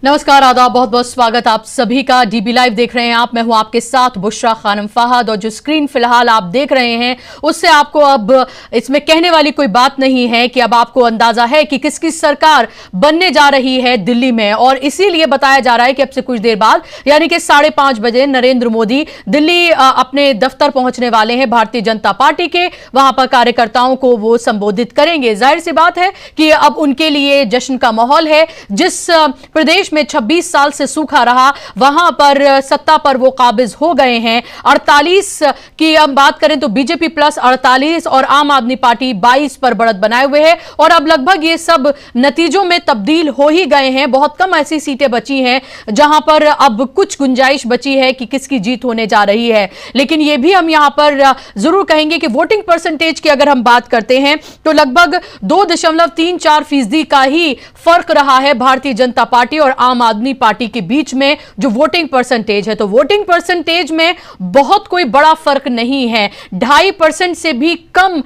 नमस्कार, आदाब, बहुत बहुत स्वागत आप सभी का। डीबी लाइव देख रहे हैं आप। मैं हूं आपके साथ बुशरा खानम फहद। और जो स्क्रीन फिलहाल आप देख रहे हैं उससे आपको अब इसमें कहने वाली कोई बात नहीं है कि अब आपको अंदाजा है कि किसकी सरकार बनने जा रही है दिल्ली में। और इसीलिए बताया जा रहा है कि अब से कुछ देर बाद यानी कि 5:30 बजे नरेंद्र मोदी दिल्ली अपने दफ्तर पहुंचने वाले हैं भारतीय जनता पार्टी के। वहां पर कार्यकर्ताओं को वो संबोधित करेंगे। जाहिर सी बात है कि अब उनके लिए जश्न का माहौल है। जिस प्रदेश में 26 साल से सूखा रहा वहां पर सत्ता पर वो काबिज हो गए हैं। 48 की हम बात करें तो बीजेपी प्लस 48 और आम आदमी पार्टी 22 पर बढ़त बनाए हुए है। और अब लगभग ये सब नतीजों में तब्दील हो ही गए हैं। बहुत कम ऐसी सीटें बची हैं जहां पर अब कुछ गुंजाइश बची है कि किसकी जीत होने जा रही है। लेकिन यह भी हम यहां पर जरूर कहेंगे कि वोटिंग परसेंटेज की अगर हम बात करते हैं तो लगभग 2.34% का ही फर्क रहा है भारतीय जनता पार्टी और आम आदमी पार्टी के बीच में जो वोटिंग परसेंटेज है। तो वोटिंग परसेंटेज में बहुत कोई बड़ा फर्क नहीं है। 2.5% से भी कम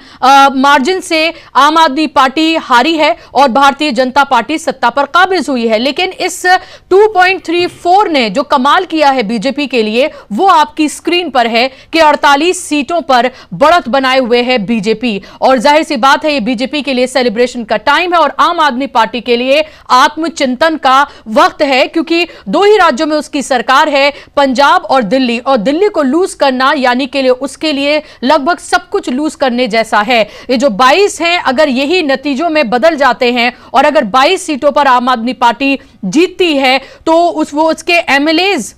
मार्जिन से आम आदमी पार्टी हारी है और भारतीय जनता पार्टी सत्ता पर काबिज हुई है। लेकिन इस 2.34 ने जो कमाल किया है बीजेपी के लिए वो आपकी स्क्रीन पर है कि 48 सीटों पर बढ़त बनाए हुए है बीजेपी। और जाहिर सी बात है ये बीजेपी के लिए सेलिब्रेशन का टाइम है और आम आदमी पार्टी के लिए आत्मचिंतन का वक्त है, क्योंकि दो ही राज्यों में उसकी सरकार है, पंजाब और दिल्ली। और दिल्ली को लूज करना यानी के लिए उसके लिए लगभग सब कुछ लूज करने जैसा है। ये जो 22 हैं अगर यही नतीजों में बदल जाते हैं और अगर 22 सीटों पर आम आदमी पार्टी जीतती है तो उसके एमएलएज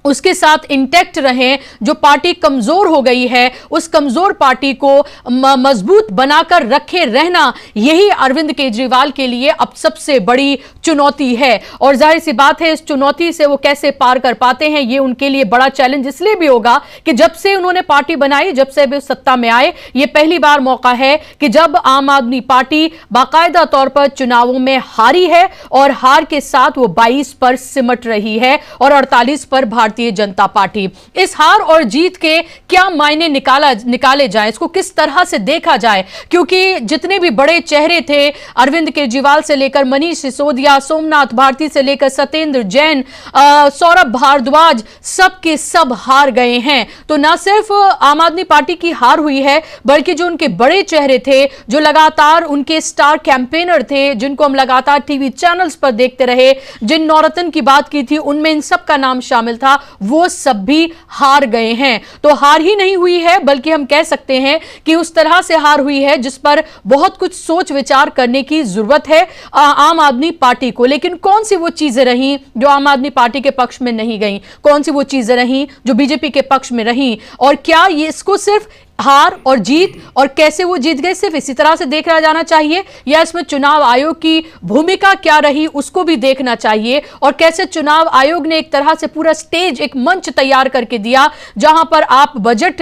उसके साथ इंटैक्ट रहें। जो पार्टी कमजोर हो गई है उस कमजोर पार्टी को मजबूत बनाकर रखे रहना यही अरविंद केजरीवाल के लिए अब सबसे बड़ी चुनौती है। और जाहिर सी बात है इस चुनौती से वो कैसे पार कर पाते हैं ये उनके लिए बड़ा चैलेंज इसलिए भी होगा कि जब से उन्होंने पार्टी बनाई, जब से वे सत्ता में आए, ये पहली बार मौका है कि जब आम आदमी पार्टी बाकायदा तौर पर चुनावों में हारी है और हार के साथ वो 22 पर सिमट रही है और 48 पर भारतीय जनता पार्टी। इस हार और जीत के क्या मायने निकाले जाए, इसको किस तरह से देखा जाए, क्योंकि जितने भी बड़े चेहरे थे अरविंद केजरीवाल से लेकर मनीष सिसोदिया, सोमनाथ भारती से लेकर सत्येंद्र जैन, सौरभ भारद्वाज, सब के सब हार गए हैं। तो ना सिर्फ आम आदमी पार्टी की हार हुई है बल्कि जो उनके बड़े चेहरे थे, जो लगातार उनके स्टार कैंपेनर थे, जिनको हम लगातार टीवी चैनल्स पर देखते रहे, जिन नौरतन की बात की थी उनमें इन सब का नाम शामिल था, वो सब भी हार गए हैं। तो हार ही नहीं हुई है बल्कि हम कह सकते हैं कि उस तरह से हार हुई है जिस पर बहुत कुछ सोच विचार करने की जरूरत है आम आदमी पार्टी को। लेकिन कौन सी वो चीजें रहीं जो आम आदमी पार्टी के पक्ष में नहीं गईं, कौन सी वो चीजें रहीं जो बीजेपी के पक्ष में रहीं, और क्या ये इसको सिर्फ हार और जीत और कैसे वो जीत गए सिर्फ इसी तरह से देखा जाना चाहिए, या इसमें चुनाव आयोग की भूमिका क्या रही उसको भी देखना चाहिए, और कैसे चुनाव आयोग ने एक तरह से पूरा स्टेज, एक मंच तैयार करके दिया जहां पर आप बजट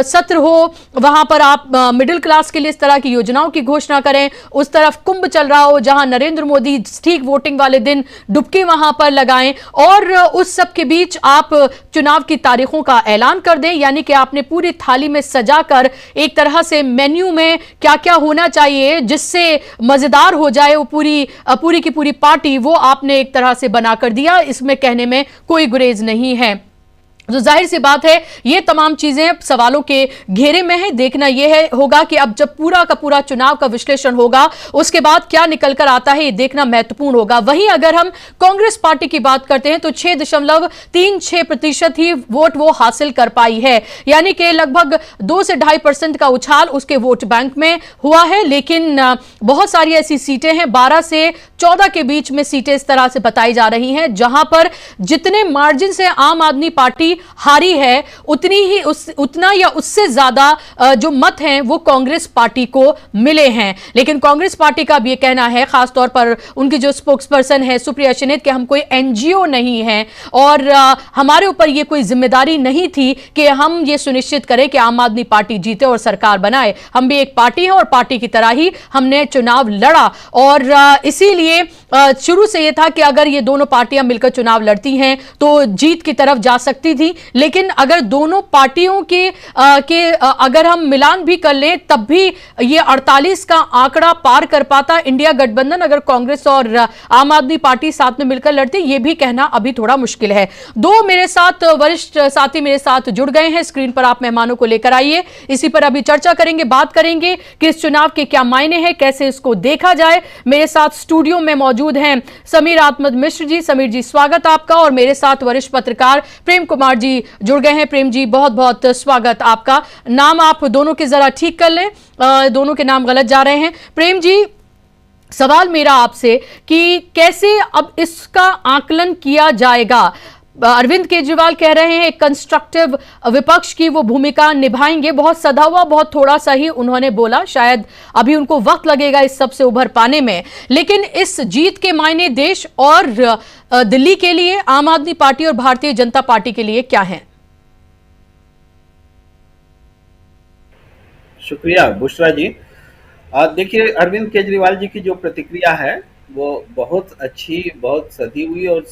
सत्र हो, वहां पर आप मिडिल क्लास के लिए इस तरह की योजनाओं की घोषणा करें, उस तरफ कुंभ चल रहा हो जहां नरेंद्र मोदी ठीक वोटिंग वाले दिन डुबकी वहां पर लगाएं, और उस सब के बीच आप चुनाव की तारीखों का ऐलान कर दें। यानी कि आपने पूरी थाली में सजाकर एक तरह से मेन्यू में क्या क्या होना चाहिए जिससे मजेदार हो जाए वो पूरी की पूरी पार्टी, वो आपने एक तरह से बनाकर दिया। इसमें कहने में कोई गुरेज नहीं है। तो जाहिर सी बात है ये तमाम चीजें सवालों के घेरे में है। देखना यह है होगा कि अब जब पूरा का पूरा चुनाव का विश्लेषण होगा उसके बाद क्या निकल कर आता है ये देखना महत्वपूर्ण होगा। वहीं अगर हम कांग्रेस पार्टी की बात करते हैं तो 6.36% ही वोट वो हासिल कर पाई है, यानी कि लगभग 2 से 2.5% का उछाल उसके वोट बैंक में हुआ है। लेकिन बहुत सारी ऐसी सीटें हैं, 12 से 14 के बीच में सीटें इस तरह से बताई जा रही हैं जहां पर जितने मार्जिन से आम आदमी पार्टी हारी है उतना या उससे ज्यादा जो मत हैं वो कांग्रेस पार्टी को मिले हैं। लेकिन कांग्रेस पार्टी का भी ये कहना है, खासतौर पर उनकी जो स्पोक्सपर्सन है सुप्रिया शिनेत, कि हम कोई एनजीओ नहीं हैं और हमारे ऊपर ये कोई जिम्मेदारी नहीं थी कि हम ये सुनिश्चित करें कि आम आदमी पार्टी जीते और सरकार बनाए। हम भी एक पार्टी हैं और पार्टी की तरह ही हमने चुनाव लड़ा, और इसीलिए शुरू से ये था कि अगर ये दोनों पार्टियां मिलकर चुनाव लड़ती हैं तो जीत की तरफ जा सकती थी। थी, लेकिन अगर दोनों पार्टियों अगर हम मिलान भी कर लें तब भी ये 48 का आंकड़ा पार कर पाता इंडिया गठबंधन अगर कांग्रेस और आम आदमी पार्टी साथ में मिलकर लड़ती, ये भी कहना अभी थोड़ा मुश्किल है। दो मेरे साथ वरिष्ठ साथी मेरे साथ जुड़ गए हैं, स्क्रीन पर आप मेहमानों को लेकर आइए, इसी पर अभी चर्चा करेंगे, बात करेंगे कि इस चुनाव के क्या मायने हैं, कैसे इसको देखा जाए। मेरे साथ स्टूडियो में मौजूद हैं समीर आत्मद मिश्र जी। समीर जी स्वागत आपका। और मेरे साथ वरिष्ठ पत्रकार प्रेम कुमार जी जुड़ गए हैं। प्रेम जी बहुत बहुत स्वागत आपका। नाम आप दोनों के जरा ठीक कर लें, दोनों के नाम गलत जा रहे हैं। प्रेम जी, सवाल मेरा आपसे कि कैसे अब इसका आकलन किया जाएगा। अरविंद केजरीवाल कह रहे हैं एक कंस्ट्रक्टिव विपक्ष की वो भूमिका निभाएंगे, बहुत सधा हुआ, बहुत थोड़ा सा ही उन्होंने बोला, शायद अभी उनको वक्त लगेगा इस सब से उभर पाने में। लेकिन इस जीत के मायने देश और दिल्ली के लिए, आम आदमी पार्टी और भारतीय जनता पार्टी के लिए क्या है? शुक्रिया बुशरा जी। देखिए, अरविंद केजरीवाल जी की जो प्रतिक्रिया है वो बहुत अच्छी, बहुत सधी हुई और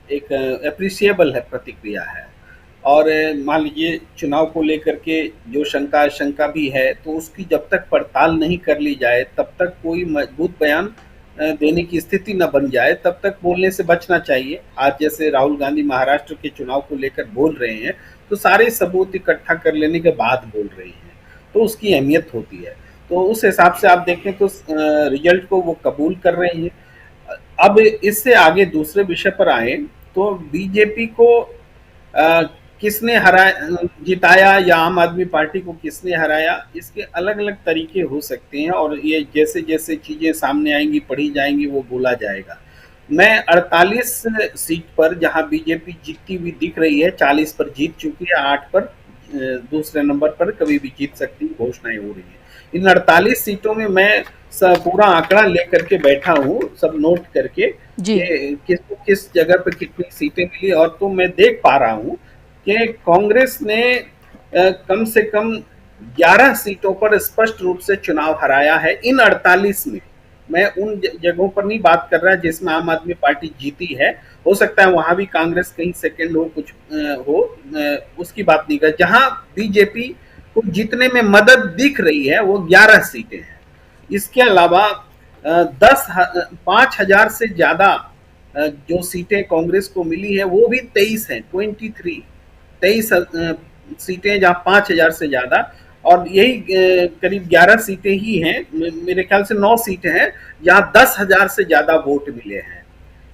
एक अप्रिशिएबल है प्रतिक्रिया है। और मान लीजिए चुनाव को लेकर के जो शंका भी है, तो उसकी जब तक पड़ताल नहीं कर ली जाए तब तक कोई मजबूत बयान देने की स्थिति न बन जाए तब तक बोलने से बचना चाहिए। आज जैसे राहुल गांधी महाराष्ट्र के चुनाव को लेकर बोल रहे हैं, तो सारे सबूत इकट्ठा कर लेने के बाद बोल रहे हैं, तो उसकी अहमियत होती है। तो उस हिसाब से आप देखें तो रिजल्ट को वो कबूल कर रहे हैं। अब इससे आगे दूसरे विषय पर आए तो बीजेपी को किसने जिताया या आम आदमी पार्टी को किसने हराया, इसके अलग अलग तरीके हो सकते हैं और ये जैसे जैसे चीजें सामने आएंगी, पढ़ी जाएंगी, वो बोला जाएगा। मैं 48 सीट पर जहां बीजेपी जीतती हुई दिख रही है, 40 पर जीत चुकी है, 8 पर दूसरे नंबर पर कभी भी जीत सकती, घोषणाएं हो रही है। इन 48 सीटों में मैं पूरा आंकड़ा लेकर के बैठा हूँ, सब नोट करके कि किसको किस जगह पर कितनी सीटें मिली, और तो मैं देख पा रहा हूँ कि कांग्रेस ने कम से कम 11 सीटों पर स्पष्ट रूप से चुनाव हराया है इन 48 में। मैं उन जगहों पर नहीं बात कर रहा जिसमें आम आदमी पार्टी जीती है, हो सकता है वहां भी कांग्रेस कहीं सेकंड हो, कुछ हो, उसकी बात नहीं कर। जहां बीजेपी को जीतने में मदद दिख रही है वो 11 सीटें हैं। इसके अलावा 5,000 से ज्यादा जो सीटें कांग्रेस को मिली है वो भी 23 हैं, 23 सीटें, जहां 5,000 से ज्यादा, और यही करीब 11 सीटें ही हैं, मेरे ख्याल से 9 सीटें हैं जहां 10,000 से ज्यादा वोट मिले हैं।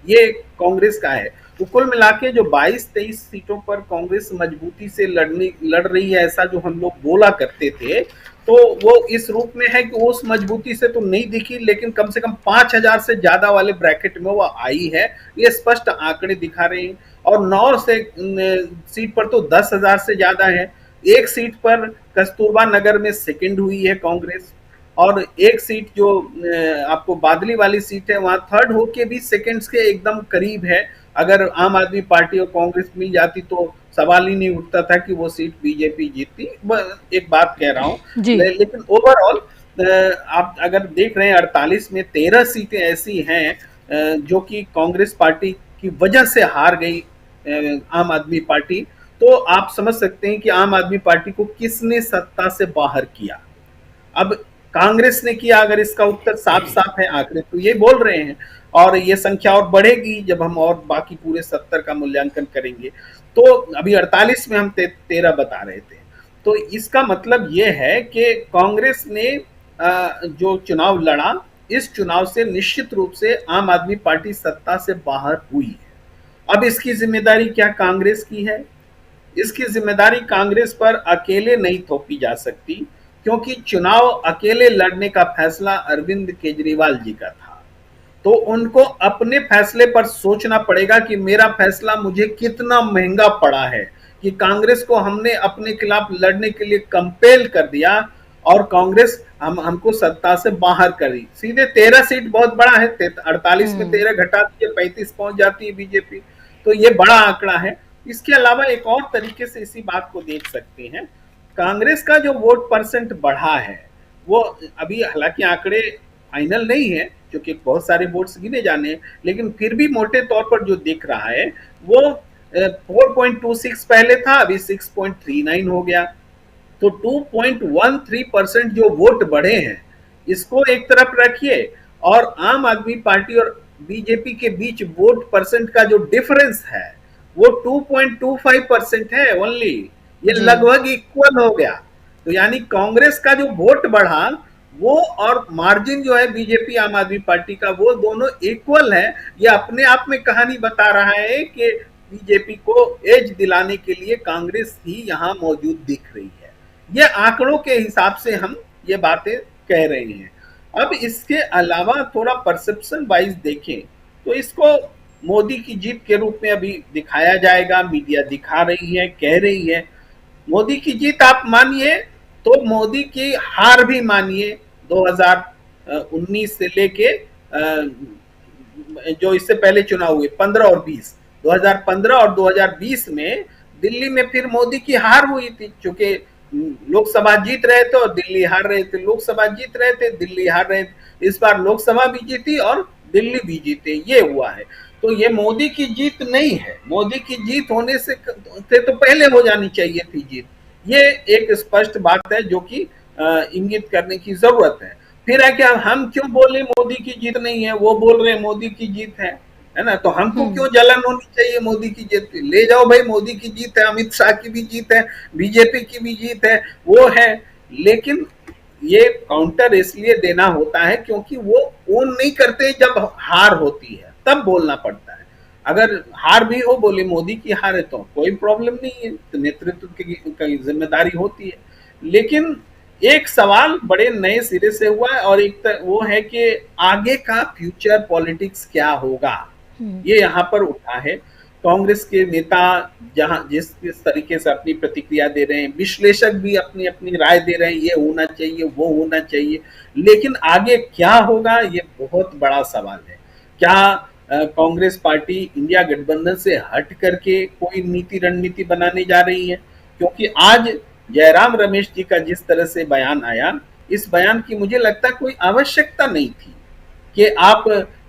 ये कांग्रेस का है। तो कुल मिला के जो 22-23 सीटों पर कांग्रेस मजबूती से लड़ रही है, ऐसा जो हम लोग बोला करते थे, तो वो इस रूप में है कि उस मजबूती से तो नहीं दिखी, लेकिन कम से कम 5,000 से ज्यादा वाले ब्रैकेट में वो आई है, ये स्पष्ट आंकड़े दिखा रहे हैं। और 9 से सीट पर तो 10,000 से ज्यादा है। एक सीट पर कस्तूरबा नगर में सेकंड हुई है कांग्रेस, और एक सीट जो आपको बादली वाली सीट है वहां थर्ड होके भी सेकंड्स के एकदम करीब है। अगर आम आदमी पार्टी और कांग्रेस मिल जाती तो सवाल ही नहीं उठता था कि वो सीट बीजेपी जीतती। एक बात कह रहा हूँ, लेकिन ओवरऑल आप अगर देख रहे हैं 48 में 13 सीटें ऐसी हैं जो कि कांग्रेस पार्टी की वजह से हार गई आम आदमी पार्टी। तो आप समझ सकते हैं कि आम आदमी पार्टी को किसने सत्ता से बाहर किया। अब कांग्रेस ने किया, अगर इसका उत्तर साफ साफ है, आंकड़े तो ये बोल रहे हैं, और ये संख्या और बढ़ेगी जब हम और बाकी पूरे 70 का मूल्यांकन करेंगे। तो अभी 48 में हम 13 बता रहे थे। तो इसका मतलब ये है कि कांग्रेस ने जो चुनाव लड़ा, इस चुनाव से निश्चित रूप से आम आदमी पार्टी सत्ता से बाहर हुई है। अब इसकी जिम्मेदारी क्या कांग्रेस की है? इसकी जिम्मेदारी कांग्रेस पर अकेले नहीं थोपी जा सकती, क्योंकि चुनाव अकेले लड़ने का फैसला अरविंद केजरीवाल जी का था। तो उनको अपने फैसले पर सोचना पड़ेगा कि मेरा फैसला मुझे कितना महंगा पड़ा है कि कांग्रेस को हमने अपने खिलाफ लड़ने के लिए कंपेल कर दिया और कांग्रेस हमको सत्ता से बाहर करी। सीधे 13 सीट बहुत बड़ा है, 48 में 13 घटा दीजिए, 35 पहुंच जाती है बीजेपी, तो ये बड़ा आंकड़ा है। इसके अलावा एक और तरीके से इसी बात को देख सकते हैं, कांग्रेस का जो वोट परसेंट बढ़ा है वो अभी हालांकि आंकड़े फाइनल नहीं है क्योंकि बहुत सारे वोट्स गिने जाने हैं, लेकिन फिर भी मोटे तौर पर जो दिख रहा है वो 4.26 पहले था, अभी 6.39 हो गया। तो 2.13% जो वोट बढ़े हैं, इसको एक तरफ रखिए, और आम आदमी पार्टी और बीजेपी के बीच वोट परसेंट का जो डिफरेंस है वो 2.25% है ओनली। ये जी। लगभग इक्वल हो गया। तो यानी कांग्रेस का जो वोट बढ़ा वो, और मार्जिन जो है बीजेपी आम आदमी पार्टी का, वो दोनों इक्वल है। ये अपने आप में कहानी बता रहा है कि बीजेपी को एज दिलाने के लिए कांग्रेस ही यहां मौजूद दिख रही है। ये आंकड़ों के हिसाब से हम ये बातें कह रहे हैं। अब इसके अलावा थोड़ा परसेप्शन वाइज देखें तो इसको मोदी की जीत के रूप में अभी दिखाया जाएगा, मीडिया दिखा रही है, कह रही है। मोदी की जीत आप मानिए तो मोदी की हार भी मानिए। 2019 से लेके जो इससे पहले चुनाव हुए 15 और 20, 2015 और 2020 में दिल्ली में फिर मोदी की हार हुई थी, क्योंकि लोकसभा जीत रहे थे और दिल्ली हार रहे थे, लोकसभा जीत रहे थे, दिल्ली हार रहे थे। इस बार लोकसभा भी जीती और दिल्ली भी जीते, ये हुआ है। तो ये मोदी की जीत नहीं है। मोदी की जीत होने से तो पहले हो जानी चाहिए थी जीत। ये एक स्पष्ट बात है जो कि इंगित करने की जरूरत है। फिर है कि हम क्यों बोले मोदी की जीत नहीं है, वो बोल रहे मोदी की जीत है ना। तो हमको क्यों जलन होनी चाहिए मोदी की जीत? ले जाओ भाई, मोदी की जीत है, अमित शाह की भी जीत है, बीजेपी की भी जीत है, वो है। लेकिन ये काउंटर इसलिए देना होता है क्योंकि वो ओन नहीं करते, जब हार होती है तब बोलना पड़ता है। अगर हार भी हो, बोले मोदी की हार है, तो कोई प्रॉब्लम नहीं है, तो नेतृत्व की जिम्मेदारी होती है। लेकिन एक सवाल बड़े नए सिरे से हुआ है, और एक वो है कि आगे का फ्यूचर पॉलिटिक्स क्या होगा, ये यहाँ पर उठा है। कांग्रेस के नेता जहां जिस तरीके से अपनी प्रतिक्रिया दे रहे हैं, विश्लेषक भी अपनी अपनी राय दे रहे हैं, ये होना चाहिए, वो होना चाहिए। लेकिन आगे क्या होगा, ये बहुत बड़ा सवाल है। क्या कांग्रेस पार्टी इंडिया गठबंधन से हट करके कोई नीति रणनीति बनाने जा रही है? क्योंकि आज जयराम रमेश जी का जिस तरह से बयान आया, इस बयान की मुझे लगता है कोई आवश्यकता नहीं थी कि आप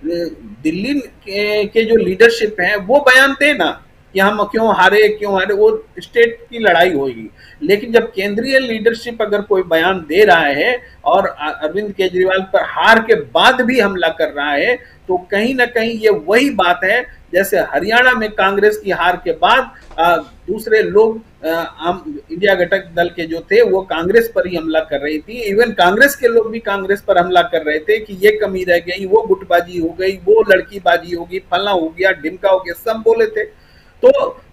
दिल्ली के जो लीडरशिप है वो बयान देना कि हम क्यों हारे, वो स्टेट की लड़ाई होगी। लेकिन जब केंद्रीय लीडरशिप अगर कोई बयान दे रहा है और अरविंद केजरीवाल पर हार के बाद भी हमला कर रहा है, तो कहीं ना कहीं ये वही बात है जैसे हरियाणा में कांग्रेस की हार के बाद दूसरे लोग इंडिया घटक दल के जो थे वो कांग्रेस पर ही हमला कर रही थी। इवन कांग्रेस के लोग भी कांग्रेस पर हमला कर रहे थे कि ये कमी रह गई, वो गुटबाजी हो गई, वो लड़कीबाजी होगी, फला हो गया, ढिमका हो गया, सब बोले थे। तो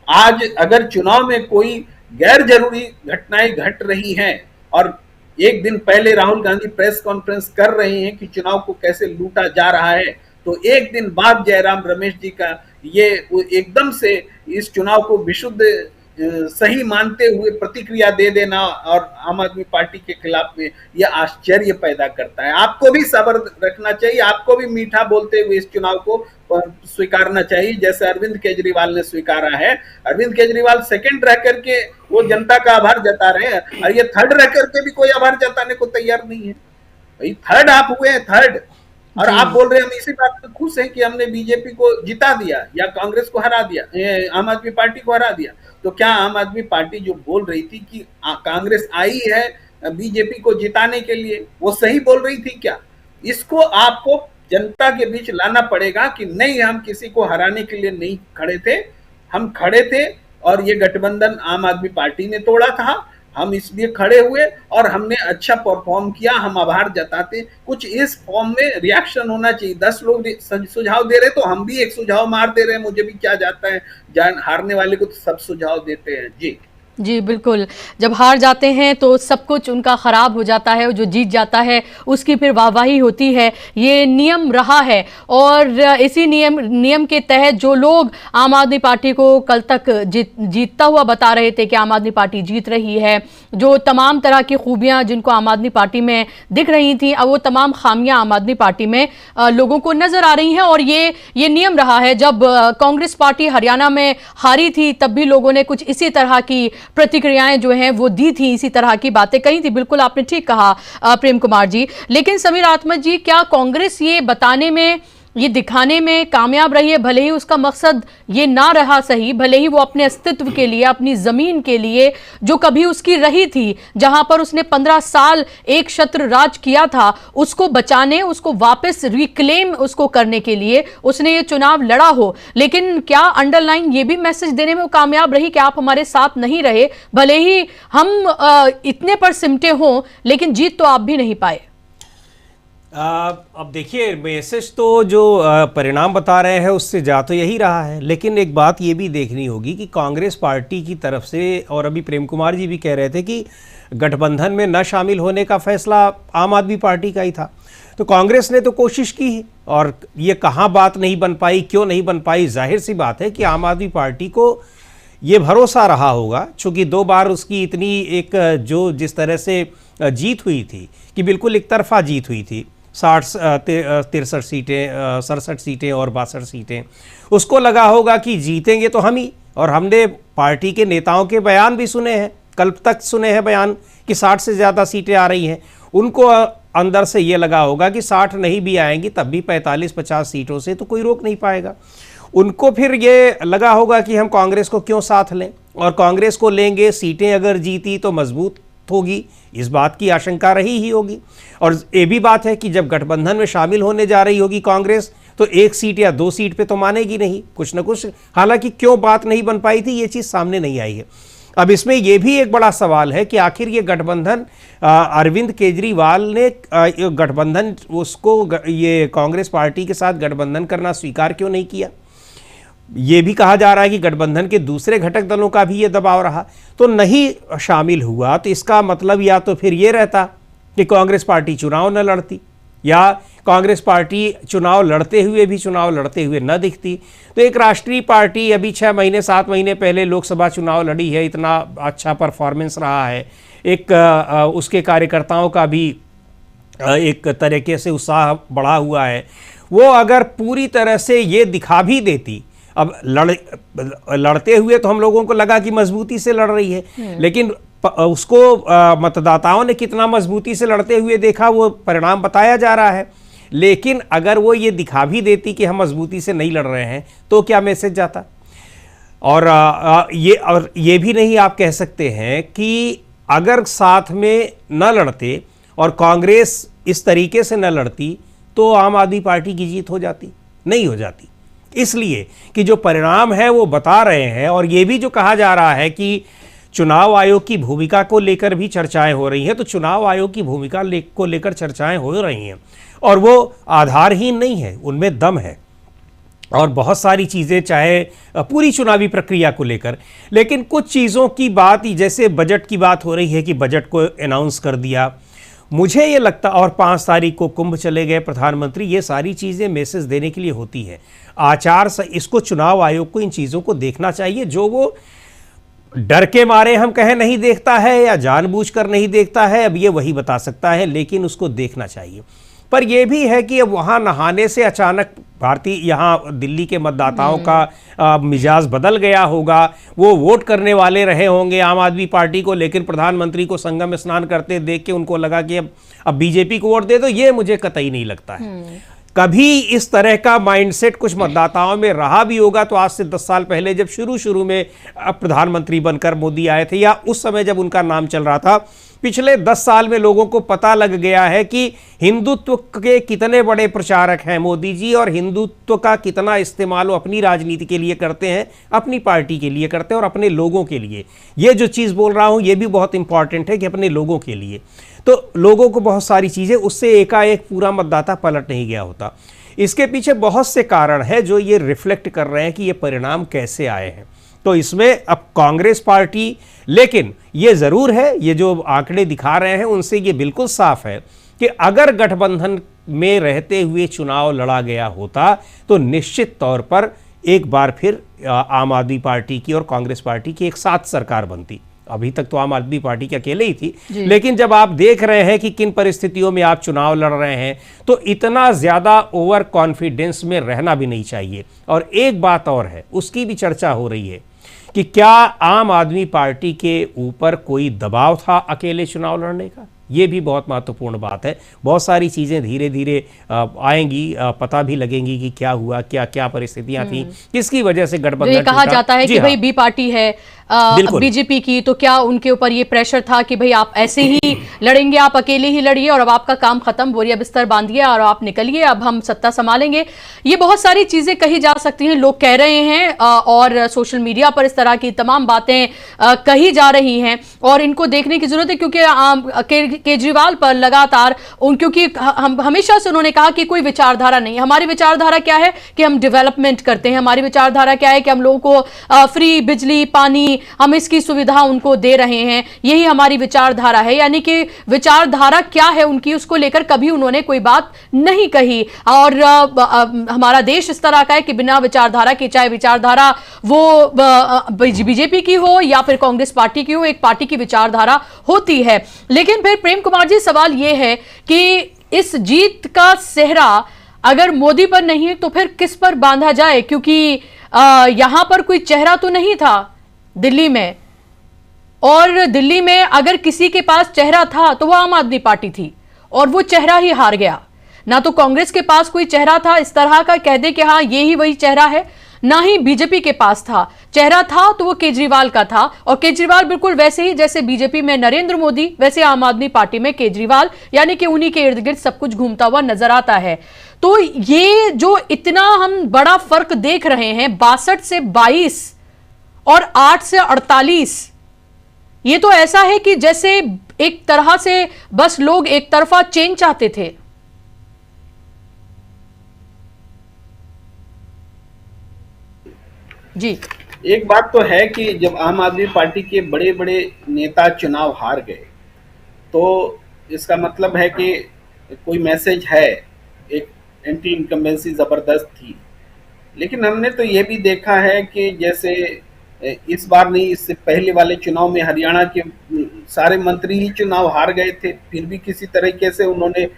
आज अगर चुनाव में कोई गैर जरूरी घटनाएं घट रही हैं और एक दिन पहले राहुल गांधी प्रेस कॉन्फ्रेंस कर रहे हैं कि चुनाव को कैसे लूटा जा रहा है, तो एक दिन बाद जयराम रमेश जी का ये एकदम से इस चुनाव को विशुद्ध सही मानते हुए प्रतिक्रिया दे देना और आम आदमी पार्टी के खिलाफ में यह आश्चर्य पैदा करता है। आपको भी सब्र रखना चाहिए, आपको भी मीठा बोलते हुए इस चुनाव को स्वीकारना चाहिए, जैसे अरविंद केजरीवाल ने स्वीकारा है। अरविंद केजरीवाल सेकंड रह करके वो जनता का आभार जता रहे हैं, और ये थर्ड रह करके भी कोई आभार जताने को तैयार नहीं है। भाई थर्ड आप हुए हैं, थर्ड, और आप बोल रहे हैं हम इसी बात पर खुश हैं कि हमने बीजेपी को जिता दिया या कांग्रेस को हरा दिया, आम आदमी पार्टी को हरा दिया। तो क्या आम आदमी पार्टी जो बोल रही थी कि कांग्रेस आई है बीजेपी को जिताने के लिए, वो सही बोल रही थी क्या? इसको आपको जनता के बीच लाना पड़ेगा कि नहीं, हम किसी को हराने के लिए नहीं खड़े थे, हम खड़े थे और ये गठबंधन आम आदमी पार्टी ने तोड़ा था, हम इसलिए खड़े हुए और हमने अच्छा परफॉर्म किया, हम आभार जताते। कुछ इस फॉर्म में रिएक्शन होना चाहिए। 10 लोग सुझाव दे रहे तो हम भी एक सुझाव मार दे रहे हैं, मुझे भी क्या जाता है, हारने वाले को तो सब सुझाव देते हैं। जी जी बिल्कुल, जब हार जाते हैं तो सब कुछ उनका ख़राब हो जाता है, जो जीत जाता है उसकी फिर वाहवाही होती है। ये नियम रहा है और इसी नियम के तहत जो लोग आम आदमी पार्टी को कल तक जीतता हुआ बता रहे थे कि आम आदमी पार्टी जीत रही है, जो तमाम तरह की खूबियां जिनको आम आदमी पार्टी में दिख रही थी, अब वो तमाम खामियां आम आदमी पार्टी में लोगों को नज़र आ रही हैं। और ये नियम रहा है, जब कांग्रेस पार्टी हरियाणा में हारी थी तब भी लोगों ने कुछ इसी तरह की प्रतिक्रियाएं जो हैं वो दी थी, इसी तरह की बातें कही थी। बिल्कुल आपने ठीक कहा प्रेम कुमार जी। लेकिन समीर आत्मज जी, क्या कांग्रेस ये बताने में ये दिखाने में कामयाब रही है, भले ही उसका मकसद ये ना रहा सही, भले ही वो अपने अस्तित्व के लिए, अपनी जमीन के लिए जो कभी उसकी रही थी, जहां पर उसने 15 साल एक छत्र राज किया था, उसको बचाने, उसको वापस रिक्लेम उसको करने के लिए उसने ये चुनाव लड़ा हो। लेकिन क्या अंडरलाइन ये भी मैसेज देने में वो कामयाब रही कि आप हमारे साथ नहीं रहे, भले ही हम इतने पर सिमटे हों, लेकिन जीत तो आप भी नहीं पाए। अब देखिए, मैसेज तो जो परिणाम बता रहे हैं उससे जा तो यही रहा है, लेकिन एक बात ये भी देखनी होगी कि कांग्रेस पार्टी की तरफ से, और अभी प्रेम कुमार जी भी कह रहे थे कि गठबंधन में न शामिल होने का फैसला आम आदमी पार्टी का ही था, तो कांग्रेस ने तो कोशिश की है, और ये कहाँ बात नहीं बन पाई, क्यों नहीं बन पाई, जाहिर सी बात है कि आम आदमी पार्टी को ये भरोसा रहा होगा, चूँकि 2 बार उसकी इतनी एक जो जिस तरह से जीत हुई थी कि बिल्कुल एक तरफा जीत हुई थी, 63 सीटें, 67 सीटें और 62 सीटें, उसको लगा होगा कि जीतेंगे तो हम ही। और हमने पार्टी के नेताओं के बयान भी सुने हैं, कल तक सुने हैं बयान कि 60 से ज़्यादा सीटें आ रही हैं, उनको अंदर से ये लगा होगा कि 60 नहीं भी आएंगी तब भी 45-50 सीटों से तो कोई रोक नहीं पाएगा। उनको फिर ये लगा होगा कि हम कांग्रेस को क्यों साथ लें, और कांग्रेस को लेंगे, सीटें अगर जीती तो मजबूत होगी, इस बात की आशंका रही ही होगी। और ये भी बात है कि जब गठबंधन में शामिल होने जा रही होगी कांग्रेस, तो 1 सीट या 2 सीट पे तो मानेगी नहीं, कुछ ना कुछ, हालांकि क्यों बात नहीं बन पाई थी ये चीज़ सामने नहीं आई है। अब इसमें यह भी एक बड़ा सवाल है कि आखिर ये गठबंधन, अरविंद केजरीवाल ने गठबंधन, उसको ये कांग्रेस पार्टी के साथ गठबंधन करना स्वीकार क्यों नहीं किया। ये भी कहा जा रहा है कि गठबंधन के दूसरे घटक दलों का भी ये दबाव रहा, तो नहीं शामिल हुआ, तो इसका मतलब या तो फिर ये रहता कि कांग्रेस पार्टी चुनाव न लड़ती, या कांग्रेस पार्टी चुनाव लड़ते हुए भी चुनाव लड़ते हुए न दिखती। तो एक राष्ट्रीय पार्टी अभी 6 महीने 7 महीने पहले लोकसभा चुनाव लड़ी है, इतना अच्छा परफॉर्मेंस रहा है, एक उसके कार्यकर्ताओं का भी एक तरीके से उत्साह बढ़ा हुआ है, वो अगर पूरी तरह से ये दिखा भी देती, अब लड़ते हुए तो हम लोगों को लगा कि मजबूती से लड़ रही है, लेकिन उसको मतदाताओं ने कितना मजबूती से लड़ते हुए देखा वो परिणाम बताया जा रहा है। लेकिन अगर वो ये दिखा भी देती कि हम मजबूती से नहीं लड़ रहे हैं तो क्या मैसेज जाता। और ये भी नहीं आप कह सकते हैं कि अगर साथ में न लड़ते और कांग्रेस इस तरीके से न लड़ती तो आम आदमी पार्टी की जीत हो जाती, नहीं हो जाती। इसलिए कि जो परिणाम है वो बता रहे हैं, और ये भी जो कहा जा रहा है कि चुनाव आयोग की भूमिका को लेकर भी चर्चाएं हो रही हैं, तो चुनाव आयोग की भूमिका को लेकर चर्चाएं हो रही हैं और वो आधारहीन नहीं है, उनमें दम है, और बहुत सारी चीज़ें, चाहे पूरी चुनावी प्रक्रिया को लेकर, लेकिन कुछ चीज़ों की बात, जैसे बजट की बात हो रही है कि बजट को अनाउंस कर दिया, मुझे ये लगता, और 5 तारीख को कुंभ चले गए प्रधानमंत्री, ये सारी चीज़ें मैसेज देने के लिए होती है। इसको चुनाव आयोग को इन चीज़ों को देखना चाहिए, जो वो डर के मारे हम कहें नहीं देखता है या जानबूझकर नहीं देखता है, अब ये वही बता सकता है, लेकिन उसको देखना चाहिए। पर यह भी है कि अब वहाँ नहाने से अचानक यहाँ दिल्ली के मतदाताओं का मिजाज बदल गया होगा, वो वोट करने वाले रहे होंगे आम आदमी पार्टी को, लेकिन प्रधानमंत्री को संगम स्नान करते देख के उनको लगा कि अब बीजेपी को वोट दे दो। ये मुझे कतई नहीं लगता है। कभी इस तरह का माइंडसेट कुछ मतदाताओं में रहा भी होगा तो आज से 10 साल पहले जब शुरू में प्रधानमंत्री बनकर मोदी आए थे, या उस समय जब उनका नाम चल रहा था, पिछले 10 साल में लोगों को पता लग गया है कि हिंदुत्व के कितने बड़े प्रचारक हैं मोदी जी, और हिंदुत्व का कितना इस्तेमाल वो अपनी राजनीति के लिए करते हैं, अपनी पार्टी के लिए करते हैं और अपने लोगों के लिए। ये जो चीज़ बोल रहा हूँ ये भी बहुत इंपॉर्टेंट है कि अपने लोगों के लिए, तो लोगों को बहुत सारी चीज़ें, उससे एकाएक पूरा मतदाता पलट नहीं गया होता। इसके पीछे बहुत से कारण हैं जो ये रिफ्लेक्ट कर रहे हैं कि ये परिणाम कैसे आए हैं। तो इसमें अब कांग्रेस पार्टी, लेकिन ये ज़रूर है, ये जो आंकड़े दिखा रहे हैं उनसे ये बिल्कुल साफ है कि अगर गठबंधन में रहते हुए चुनाव लड़ा गया होता तो निश्चित तौर पर एक बार फिर आम आदमी पार्टी की और कांग्रेस पार्टी की एक साथ सरकार बनती। अभी तक तो आम आदमी पार्टी की अकेले ही थी, लेकिन जब आप देख रहे हैं कि किन परिस्थितियों में आप चुनाव लड़ रहे हैं तो इतना ज़्यादा ओवर कॉन्फिडेंस में रहना भी नहीं चाहिए। और एक बात और है, उसकी भी चर्चा हो रही है कि क्या आम आदमी पार्टी के ऊपर कोई दबाव था अकेले चुनाव लड़ने का। ये भी बहुत महत्वपूर्ण बात है। बहुत सारी चीज़ें धीरे धीरे आएंगी, पता भी लगेंगी कि क्या हुआ, क्या क्या परिस्थितियां थी, किसकी वजह से गठबंधन ये कहा टूटा। जाता है जी कि हाँ। भाई बी पार्टी है बिल्कुल। बीजेपी की, तो क्या उनके ऊपर ये प्रेशर था कि भाई आप ऐसे ही लड़ेंगे, आप अकेले ही लड़िए और अब आपका काम खत्म, बोरिया बिस्तर बांधिए और आप निकलिए, अब हम सत्ता संभालेंगे। ये बहुत सारी चीजें कही जा सकती हैं, लोग कह रहे हैं और सोशल मीडिया पर इस तरह की तमाम बातें कही जा रही हैं और इनको देखने की जरूरत है, क्योंकि केजरीवाल पर लगातार क्योंकि हम हमेशा से उन्होंने कहा कि कोई विचारधारा नहीं। हमारी विचारधारा क्या है कि हम डेवलपमेंट करते हैं, हमारी विचारधारा क्या है कि हम लोगों को फ्री बिजली पानी, हम इसकी सुविधा उनको दे रहे हैं, यही हमारी विचारधारा है। यानी कि विचारधारा क्या है उनकी, उसको लेकर कभी उन्होंने कोई बात नहीं कही। और हमारा देश इस तरह का है कि बिना विचारधारा के, चाहे विचारधारा वो बीजेपी की हो या फिर कांग्रेस पार्टी की हो, एक पार्टी की विचारधारा होती है। लेकिन फिर प्रेम कुमार जी, सवाल यह है कि इस जीत का सेहरा अगर मोदी पर नहीं है तो फिर किस पर बांधा जाए, क्योंकि यहां पर कोई चेहरा तो नहीं था दिल्ली में, और दिल्ली में अगर किसी के पास चेहरा था तो वो आम आदमी पार्टी थी और वो चेहरा ही हार गया। ना तो कांग्रेस के पास कोई चेहरा था इस तरह का कह दे कि हाँ ये ही वही चेहरा है, ना ही बीजेपी के पास था। चेहरा था तो वो केजरीवाल का था, और केजरीवाल बिल्कुल वैसे ही जैसे बीजेपी में नरेंद्र मोदी, वैसे आम आदमी पार्टी में केजरीवाल, यानी कि उन्हीं के इर्द गिर्द सब कुछ घूमता हुआ नजर आता है। तो ये जो इतना हम बड़ा फर्क देख रहे हैं, 62 से 22 और 8 से 48, ये तो ऐसा है कि जैसे एक तरह से बस लोग एक तरफा चेंज चाहते थे। जी, एक बात तो है कि जब आम आदमी पार्टी के बड़े बड़े नेता चुनाव हार गए तो इसका मतलब है कि कोई मैसेज है, एक एंटी इनकम्बेंसी जबरदस्त थी। लेकिन हमने तो ये भी देखा है कि जैसे इस बार नहीं, इससे पहले वाले चुनाव में हरियाणा के सारे मंत्री ही चुनाव हार गए थे, फिर भी किसी तरीके से उन्होंने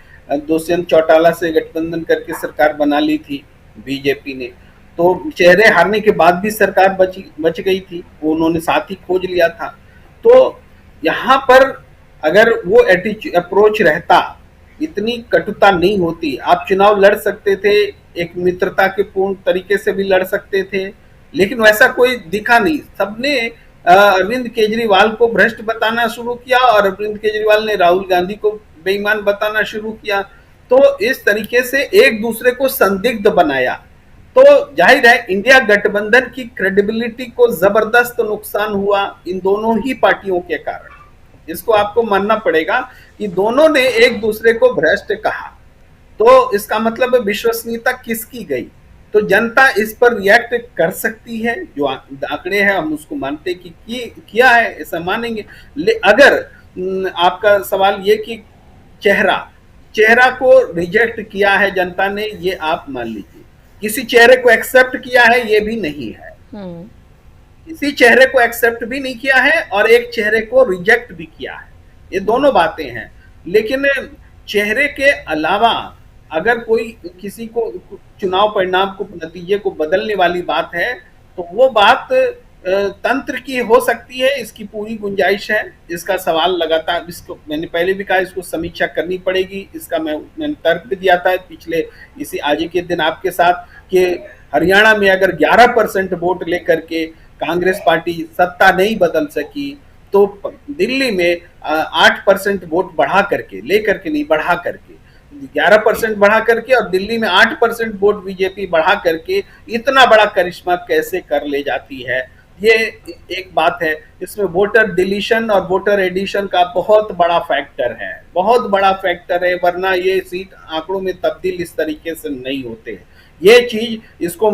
दुष्यंत चौटाला से गठबंधन करके सरकार बना ली थी बीजेपी ने। तो चेहरे हारने के बाद भी सरकार बच गई थी, वो उन्होंने साथ ही खोज लिया था। तो यहाँ पर अगर वो अप्रोच रहता, इतनी कटुता नहीं होती, आप चुनाव लड़ सकते थे, एक मित्रता के पूर्ण तरीके से भी लड़ सकते थे, लेकिन वैसा कोई दिखा नहीं। सबने अरविंद केजरीवाल को भ्रष्ट बताना शुरू किया और अरविंद केजरीवाल ने राहुल गांधी को बेईमान बताना शुरू किया। तो इस तरीके से एक दूसरे को संदिग्ध बनाया। तो जाहिर है इंडिया गठबंधन की क्रेडिबिलिटी को जबरदस्त नुकसान हुआ इन दोनों ही पार्टियों के कारण। इसको आपको मानना पड़ेगा कि दोनों ने एक दूसरे को भ्रष्ट कहा, तो इसका मतलब विश्वसनीयता किसकी गई। तो जनता इस पर रिएक्ट कर सकती है, जो आंकड़े हैं हम उसको मानते कि किया है, ऐसा मानेंगे। अगर आपका सवाल ये कि चेहरा को रिजेक्ट किया है जनता ने, ये आप मान लीजिए। किसी चेहरे को एक्सेप्ट किया है, ये भी नहीं है। किसी चेहरे को एक्सेप्ट भी नहीं किया है और एक चेहरे को रिजेक्ट भी किया है, ये दोनों बातें हैं। लेकिन चेहरे के अलावा अगर कोई किसी को चुनाव परिणाम को, नतीजे को बदलने वाली बात है, तो वो बात तंत्र की हो सकती है, इसकी पूरी गुंजाइश है। इसका सवाल लगातार, इसको मैंने पहले भी कहा, इसको समीक्षा करनी पड़ेगी। इसका मैंने तर्क भी दिया था पिछले इसी आज के दिन आपके साथ कि हरियाणा में अगर 11% वोट लेकर के कांग्रेस पार्टी सत्ता नहीं बदल सकी, तो दिल्ली में 8% वोट बढ़ा करके, लेकर के नहीं, बढ़ा करके 11% बढ़ा करके और दिल्ली में 8% वोट बीजेपी बढ़ा करके इतना बड़ा करिश्मा कैसे कर ले जाती है, ये एक बात है। इसमें वोटर डिलीशन और वोटर एडिशन का बहुत बड़ा फैक्टर है, बहुत बड़ा फैक्टर है, वरना ये सीट आंकड़ों में तब्दील इस तरीके से नहीं होते। ये चीज, इसको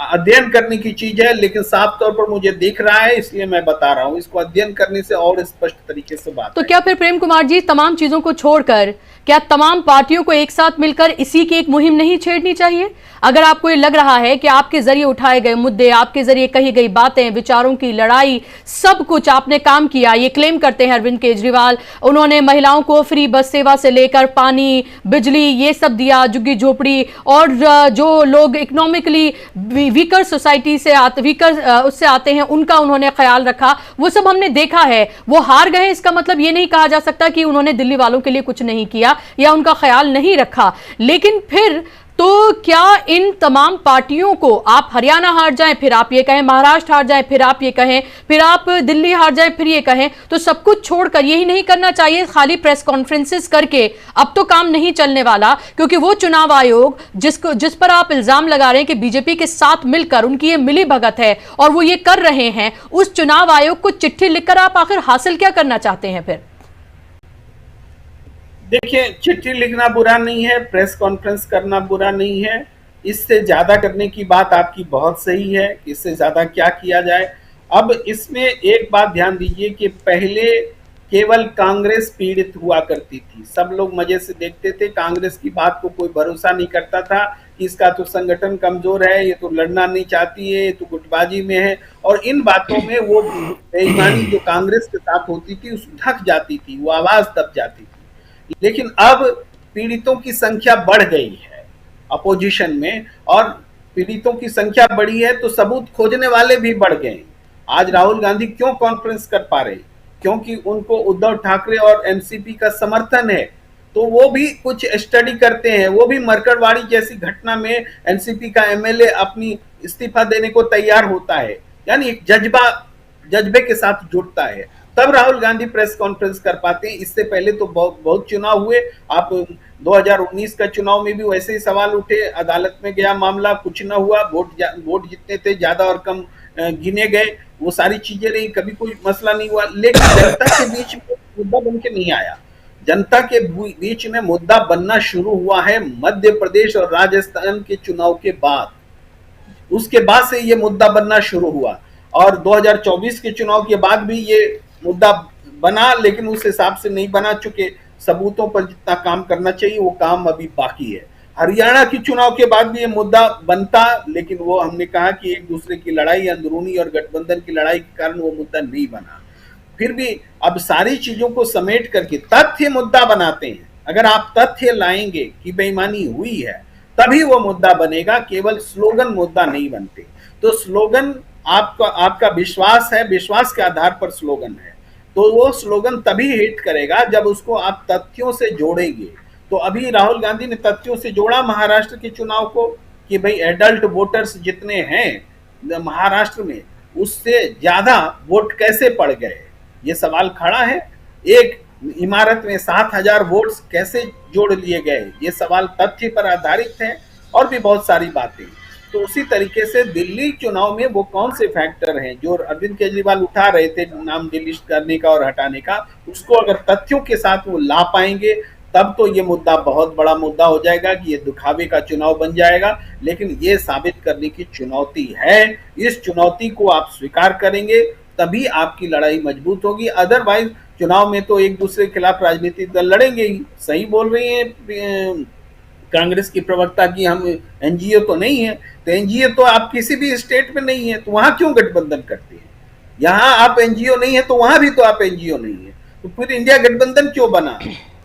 अध्ययन करने की चीज है, लेकिन साफ तौर पर मुझे दिख रहा है, इसलिए मैं बता रहा हूं। इसको अध्ययन करने से और स्पष्ट तरीके से बात तो क्या फिर प्रेम कुमार जी, तमाम चीजों को छोड़कर क्या तमाम पार्टियों को एक साथ मिलकर इसी की एक मुहिम नहीं छेड़नी चाहिए? अगर आपको ये लग रहा है कि आपके जरिए उठाए गए मुद्दे, आपके जरिए कही गई बातें, विचारों की लड़ाई सब सब कुछ आपने काम किया, ये क्लेम करते हैं अरविंद केजरीवाल। उन्होंने महिलाओं को फ्री बस सेवा से लेकर पानी, बिजली, ये सब दिया, झुग्गी झोपड़ी, और जो लोग इकोनॉमिकली वीकर सोसाइटी से उससे आते हैं उनका उन्होंने ख्याल रखा। वो सब हमने देखा है। वो हार गए, इसका मतलब ये नहीं कहा जा सकता कि उन्होंने दिल्ली वालों के लिए कुछ नहीं किया या उनका ख्याल नहीं रखा। लेकिन फिर तो क्या इन तमाम पार्टियों को, आप हरियाणा हार जाएं फिर आप ये कहें, महाराष्ट्र हार जाएं फिर आप ये कहें, फिर आप दिल्ली हार जाएं फिर ये कहें, तो सब कुछ छोड़कर यही नहीं करना चाहिए खाली प्रेस कॉन्फ्रेंसेस करके? अब तो काम नहीं चलने वाला, क्योंकि वो चुनाव आयोग जिस पर आप इल्जाम लगा रहे हैं कि बीजेपी के साथ मिलकर उनकी ये मिली भगत है और वो ये कर रहे हैं, उस चुनाव आयोग को चिट्ठी लिखकर आप आखिर हासिल क्या करना चाहते हैं फिर? देखिए, चिट्ठी लिखना बुरा नहीं है, प्रेस कॉन्फ्रेंस करना बुरा नहीं है। इससे ज्यादा करने की बात आपकी बहुत सही है, इससे ज्यादा क्या किया जाए। अब इसमें एक बात ध्यान दीजिए कि पहले केवल कांग्रेस पीड़ित हुआ करती थी, सब लोग मजे से देखते थे, कांग्रेस की बात को कोई भरोसा नहीं करता था कि इसका तो संगठन कमजोर है, ये तो लड़ना नहीं चाहती है, ये तो गुटबाजी में है, और इन बातों में वो बेईमानी जो कांग्रेस के साथ होती थी उस ढक जाती थी, वो आवाज दब जाती थी। लेकिन अब पीड़ितों की संख्या बढ़ गई है अपोजिशन में, और पीड़ितों की संख्या बढ़ी है तो सबूत खोजने वाले भी बढ़ गए। आज राहुल गांधी क्यों कॉन्फ्रेंस कर पा रहे? क्योंकि उनको उद्धव ठाकरे और एनसीपी का समर्थन है, तो वो भी कुछ स्टडी करते हैं। वो भी मरकड़वाड़ी जैसी घटना में एनसीपी का एमएलए अपनी इस्तीफा देने को तैयार होता है, यानी एक जज्बे के साथ जुड़ता है, तब राहुल गांधी प्रेस कॉन्फ्रेंस कर पाते हैं। इससे पहले तो बहुत चुनाव हुए। आप 2019 का चुनाव में भी वैसे ही सवाल उठे, अदालत में गया मामला, कुछ ना हुआ, वोट जितने थे ज्यादा और कम गिने गए, वो सारी चीजें रही, कभी कोई मसला नहीं हुआ। लेकिन जनता के बीच में मुद्दा बन के नहीं आया। जनता के बीच में मुद्दा बनना शुरू हुआ है मध्य प्रदेश और राजस्थान के चुनाव के बाद। उसके बाद से ये मुद्दा बनना शुरू हुआ, और 2024 के चुनाव के बाद भी ये मुद्दा बना, लेकिन उस हिसाब से नहीं बना। चुके सबूतों पर जितना काम करना चाहिए वो काम अभी बाकी है। हरियाणा की चुनाव के बाद भी ये मुद्दा बनता, लेकिन वो हमने कहा कि एक दूसरे की लड़ाई, अंदरूनी और गठबंधन की लड़ाई के कारण वो मुद्दा नहीं बना। फिर भी अब सारी चीजों को समेट करके तथ्य मुद्दा बनाते हैं। अगर आप तथ्य लाएंगे कि बेईमानी हुई है तभी वो मुद्दा बनेगा, केवल स्लोगन मुद्दा नहीं बनते। तो स्लोगन आपका विश्वास है, विश्वास के आधार पर स्लोगन है, तो वो स्लोगन तभी हिट करेगा जब उसको आप तथ्यों से जोड़ेंगे। तो अभी राहुल गांधी ने तथ्यों से जोड़ा महाराष्ट्र के चुनाव को कि भाई एडल्ट वोटर्स जितने हैं महाराष्ट्र में, उससे ज्यादा वोट कैसे पड़ गए, ये सवाल खड़ा है। एक इमारत में 7,000 वोट्स कैसे जोड़ लिए गए, ये सवाल तथ्य पर आधारित है, और भी बहुत सारी बातें। तो उसी तरीके से दिल्ली चुनाव में वो कौन से फैक्टर हैं जो अरविंद केजरीवाल उठा रहे थे नाम डिलीट करने का और हटाने का, उसको अगर तथ्यों के साथ वो ला पाएंगे तब तो ये मुद्दा बहुत बड़ा मुद्दा हो जाएगा कि ये दिखावे का चुनाव बन जाएगा। लेकिन ये साबित करने की चुनौती है, इस चुनौती को आप स्वीकार करेंगे तभी आपकी लड़ाई मजबूत होगी। अदरवाइज चुनाव में तो एक दूसरे के खिलाफ राजनीतिक दल लड़ेंगे ही। सही बोल रही है कांग्रेस की प्रवक्ता की हम एनजीओ तो नहीं है, तो एनजीओ तो आप किसी भी स्टेट में नहीं है, तो वहां क्यों गठबंधन करते हैं? यहाँ आप एनजीओ नहीं है तो वहां भी तो आप एनजीओ नहीं है, तो फिर इंडिया गठबंधन क्यों बना?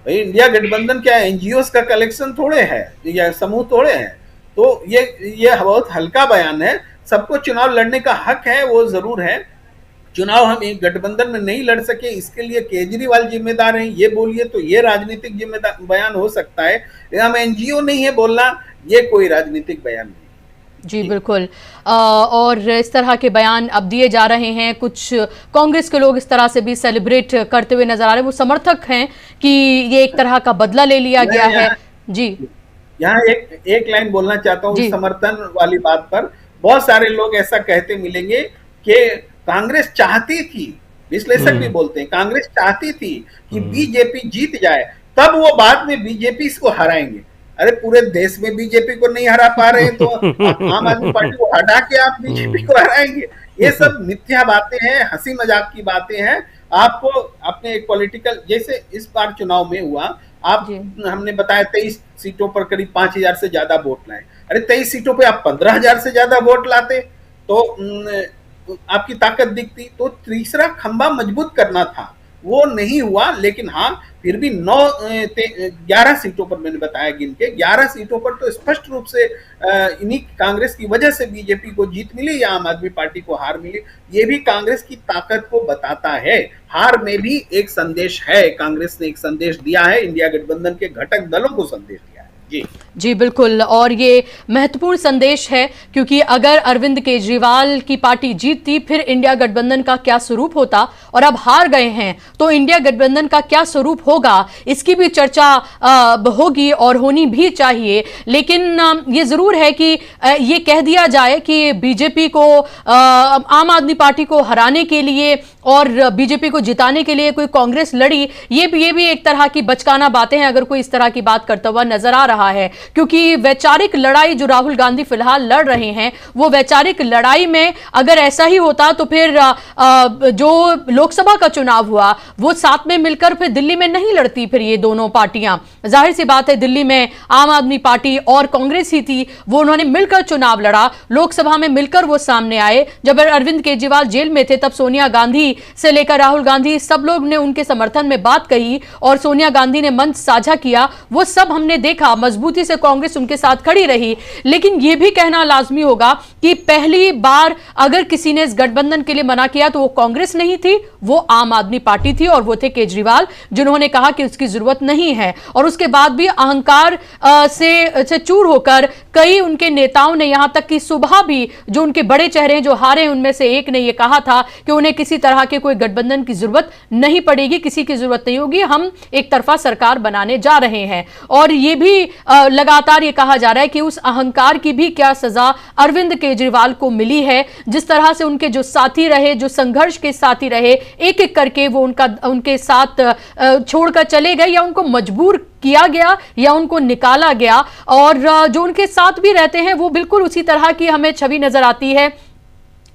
भाई इंडिया गठबंधन क्या एनजीओ का कलेक्शन थोड़े है या समूह थोड़े हैं। तो ये बहुत हल्का बयान है। सबको चुनाव लड़ने का हक है, वो जरूर है। चुनाव हम एक गठबंधन में नहीं लड़ सके इसके लिए केजरीवाल जिम्मेदार हैं, ये बोलिए तो ये राजनीतिक जिम्मेदार बयान हो सकता है। हम एनजीओ नहीं है बोलना, ये कोई राजनीतिक बयान नहीं। जी बिल्कुल। और इस तरह के बयान अब दिए जा रहे हैं, कुछ कांग्रेस के लोग इस तरह से भी सेलिब्रेट करते हुए नजर आ रहे हैं। वो समर्थक हैं कि ये एक तरह का बदला ले लिया गया है। जी यहाँ एक लाइन बोलना चाहता हूँ समर्थन वाली बात पर। बहुत सारे लोग ऐसा कहते मिलेंगे कि कांग्रेस चाहती थी, विश्लेषक भी बोलते हैं कांग्रेस चाहती थी कि बीजेपी जीत जाए, तब वो बाद में बीजेपी को हराएंगे। अरे पूरे देश में बीजेपी को नहीं हरा पा रहे हैं तो आम आदमी पार्टी को हटा के आप बीजेपी को हराएंगे? ये सब मिथ्या बातें हैं, हंसी मजाक की बातें हैं। आपको अपने एक पॉलिटिकल, जैसे इस बार चुनाव में हुआ, आप हमने बताया 23 सीटों पर करीब 5,000 से ज्यादा वोट लाए। अरे 23 सीटों पे आप 15,000 से ज्यादा वोट लाते तो आपकी ताकत दिखती। तो तीसरा खंबा मजबूत करना था, वो नहीं हुआ। लेकिन हाँ, फिर भी 11 सीटों पर मैंने बताया गिन के, 11 सीटों पर तो स्पष्ट रूप से इन्हीं कांग्रेस की वजह से बीजेपी को जीत मिली या आम आदमी पार्टी को हार मिली। ये भी कांग्रेस की ताकत को बताता है। हार में भी एक संदेश है, कांग्रेस ने एक संदेश दिया है, इंडिया गठबंधन के घटक दलों को संदेश दिया है। जी बिल्कुल, और ये महत्वपूर्ण संदेश है, क्योंकि अगर अरविंद केजरीवाल की पार्टी जीतती फिर इंडिया गठबंधन का क्या स्वरूप होता, और अब हार गए हैं तो इंडिया गठबंधन का क्या स्वरूप होगा, इसकी भी चर्चा होगी और होनी भी चाहिए। लेकिन ये जरूर है कि ये कह दिया जाए कि बीजेपी को, आम आदमी पार्टी को हराने के लिए और बीजेपी को जिताने के लिए कोई कांग्रेस लड़ी, ये भी एक तरह की बचकाना बातें हैं अगर कोई इस तरह की बात करता हुआ नजर आ रहा है। क्योंकि वैचारिक लड़ाई जो राहुल गांधी फिलहाल लड़ रहे हैं, वो वैचारिक लड़ाई में अगर ऐसा ही होता तो फिर जो लोकसभा का चुनाव हुआ वो साथ में मिलकर फिर दिल्ली में नहीं लड़ती। फिर ये दोनों पार्टियां, जाहिर सी बात है, दिल्ली में आम आदमी पार्टी और कांग्रेस ही थी, वो उन्होंने मिलकर चुनाव लड़ा, लोकसभा में मिलकर वो सामने आए। जब अरविंद केजरीवाल जेल में थे तब सोनिया गांधी से लेकर राहुल गांधी, सब लोग ने उनके समर्थन में बात कही और सोनिया गांधी ने मंच साझा किया, वो सब हमने देखा। मजबूती से कांग्रेस उनके साथ खड़ी रही। लेकिन यह भी कहना लाजमी होगा कि पहली बार अगर किसी ने इस गठबंधन के लिए मना किया तो वो कांग्रेस नहीं थी, वो आम आदमी पार्टी थी, और वो थे केजरीवाल, जिन्होंने कहा कि उसकी जरूरत नहीं है। और उसके बाद भी अहंकार से चूर होकर कई उनके नेताओं ने, यहां तक कि सुबह भी जो उनके बड़े चेहरे हैं जो हारे, उनमें से एक ने यह कहा था कि उन्हें किसी तरह के कोई गठबंधन की जरूरत नहीं पड़ेगी, किसी की जरूरत नहीं होगी, हम एक तरफा सरकार बनाने जा रहे हैं। और यह भी लगातार ये कहा जा रहा है कि उस अहंकार की भी क्या सजा अरविंद केजरीवाल को मिली है। जिस तरह से उनके जो साथी रहे, जो संघर्ष के साथी रहे, एक एक करके वो उनके साथ छोड़कर चले गए, या उनको मजबूर किया गया या उनको निकाला गया। और जो उनके साथ भी रहते हैं वो बिल्कुल उसी तरह की हमें छवि नजर आती है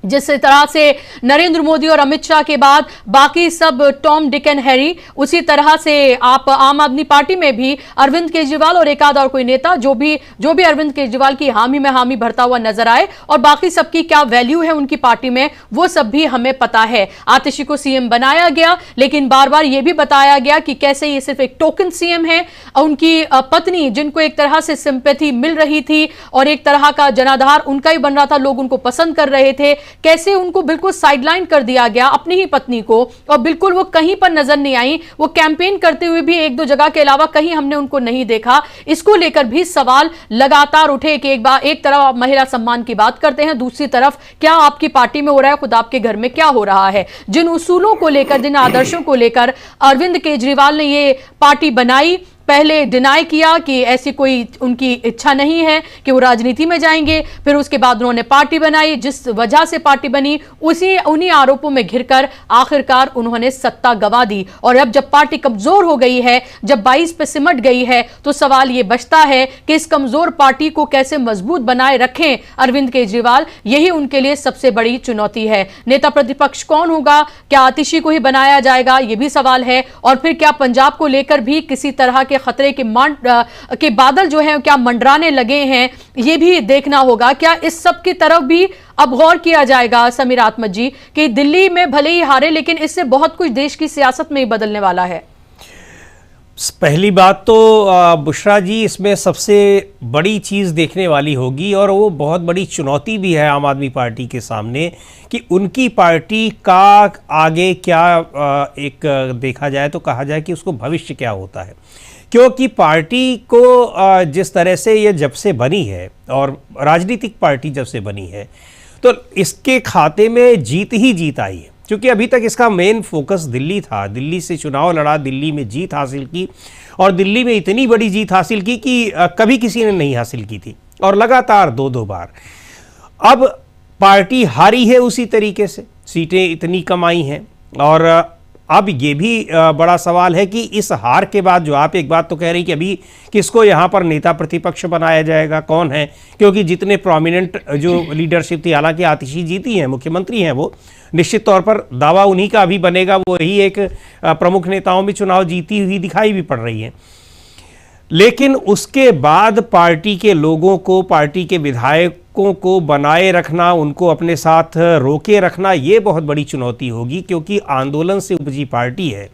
जिस तरह से नरेंद्र मोदी और अमित शाह के बाद बाकी सब टॉम डिक एंड हैरी, उसी तरह से आप आम आदमी पार्टी में भी अरविंद केजरीवाल और एक आध और कोई नेता जो भी अरविंद केजरीवाल की हामी में हामी भरता हुआ नजर आए, और बाकी सबकी क्या वैल्यू है उनकी पार्टी में वो सब भी हमें पता है। आतिशी को सीएम बनाया गया, लेकिन बार बार यह भी बताया गया कि कैसे ये सिर्फ एक टोकन सीएम है। उनकी पत्नी, जिनको एक तरह से सिंपैथी मिल रही थी और एक तरह का जनाधार उनका ही बन रहा था, लोग उनको पसंद कर रहे थे, कैसे उनको बिल्कुल साइडलाइन कर दिया गया, अपनी ही पत्नी को, और बिल्कुल वो कहीं पर नजर नहीं आई। वो कैंपेन करते हुए भी एक दो जगह के अलावा कहीं हमने उनको नहीं देखा। इसको लेकर भी सवाल लगातार उठे कि एक तरफ आप महिला सम्मान की बात करते हैं, दूसरी तरफ क्या आपकी पार्टी में हो रहा है, खुद आपके घर में क्या हो रहा है। जिन उसूलों को लेकर, जिन आदर्शों को लेकर अरविंद केजरीवाल ने ये पार्टी बनाई, पहले डिनाई किया कि ऐसी कोई उनकी इच्छा नहीं है कि वो राजनीति में जाएंगे, फिर उसके बाद उन्होंने पार्टी बनाई, जिस वजह से पार्टी बनी उन्हीं आरोपों में घिरकर आखिरकार उन्होंने सत्ता गंवा दी। और अब जब पार्टी कमजोर हो गई है, जब 22 पे सिमट गई है, तो सवाल ये बचता है कि इस कमजोर पार्टी को कैसे मजबूत बनाए रखें अरविंद केजरीवाल। यही उनके लिए सबसे बड़ी चुनौती है। नेता प्रतिपक्ष कौन होगा? क्या आतिशी को ही बनाया जाएगा? यह भी सवाल है। और फिर क्या पंजाब को लेकर भी किसी तरह के खतरे के बादल जो हैं क्या मंडराने लगे हैं, यह भी देखना होगा। क्या इस सब की तरफ भी अब गौर किया जाएगा समीर आत्मज जी कि दिल्ली में भले ही हारे, लेकिन इससे बहुत कुछ देश की सियासत में ही बदलने वाला है? पहली बात तो बुशरा जी, इसमें सबसे बड़ी चीज़ देखने वाली होगी, और वो बहुत बड़ी चुनौती भी है आम आदमी पार्टी के सामने, कि उनकी पार्टी का आगे क्या एक देखा जाए तो कहा जाए कि उसको भविष्य क्या होता है। क्योंकि पार्टी को जिस तरह से ये जब से बनी है, और राजनीतिक पार्टी जब से बनी है, तो इसके खाते में जीत ही जीत आई है। क्योंकि अभी तक इसका मेन फोकस दिल्ली था, दिल्ली से चुनाव लड़ा, दिल्ली में जीत हासिल की, और दिल्ली में इतनी बड़ी जीत हासिल की कि कभी किसी ने नहीं हासिल की थी, और लगातार दो बार। अब पार्टी हारी है उसी तरीके से, सीटें इतनी कम आई हैं। और अब ये भी बड़ा सवाल है कि इस हार के बाद, जो आप एक बात तो कह रही कि अभी किसको यहाँ पर नेता प्रतिपक्ष बनाया जाएगा, कौन है, क्योंकि जितने प्रोमिनेंट जो लीडरशिप थी, हालांकि आतिशी जीती हैं, मुख्यमंत्री हैं, वो निश्चित तौर पर दावा उन्हीं का अभी बनेगा, वो ही एक प्रमुख नेताओं में चुनाव जीती हुई दिखाई भी पड़ रही है। लेकिन उसके बाद पार्टी के लोगों को, पार्टी के विधायकों को बनाए रखना, उनको अपने साथ रोके रखना, ये बहुत बड़ी चुनौती होगी, क्योंकि आंदोलन से उपजी पार्टी है,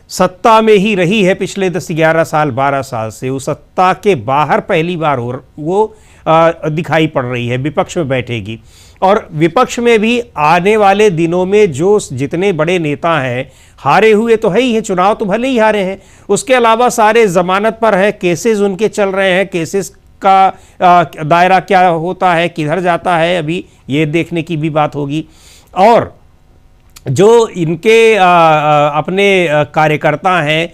सत्ता में ही रही है पिछले 10-11 साल 12 साल से। उस सत्ता के बाहर पहली बार वो दिखाई पड़ रही है, विपक्ष में बैठेगी। और विपक्ष में भी आने वाले दिनों में जो जितने बड़े नेता हैं, हारे हुए तो है ही है, चुनाव तो भले ही हारे हैं, उसके अलावा सारे जमानत पर है, केसेस उनके चल रहे हैं, केसेस का दायरा क्या होता है, किधर जाता है, अभी ये देखने की भी बात होगी। और जो इनके अपने कार्यकर्ता हैं,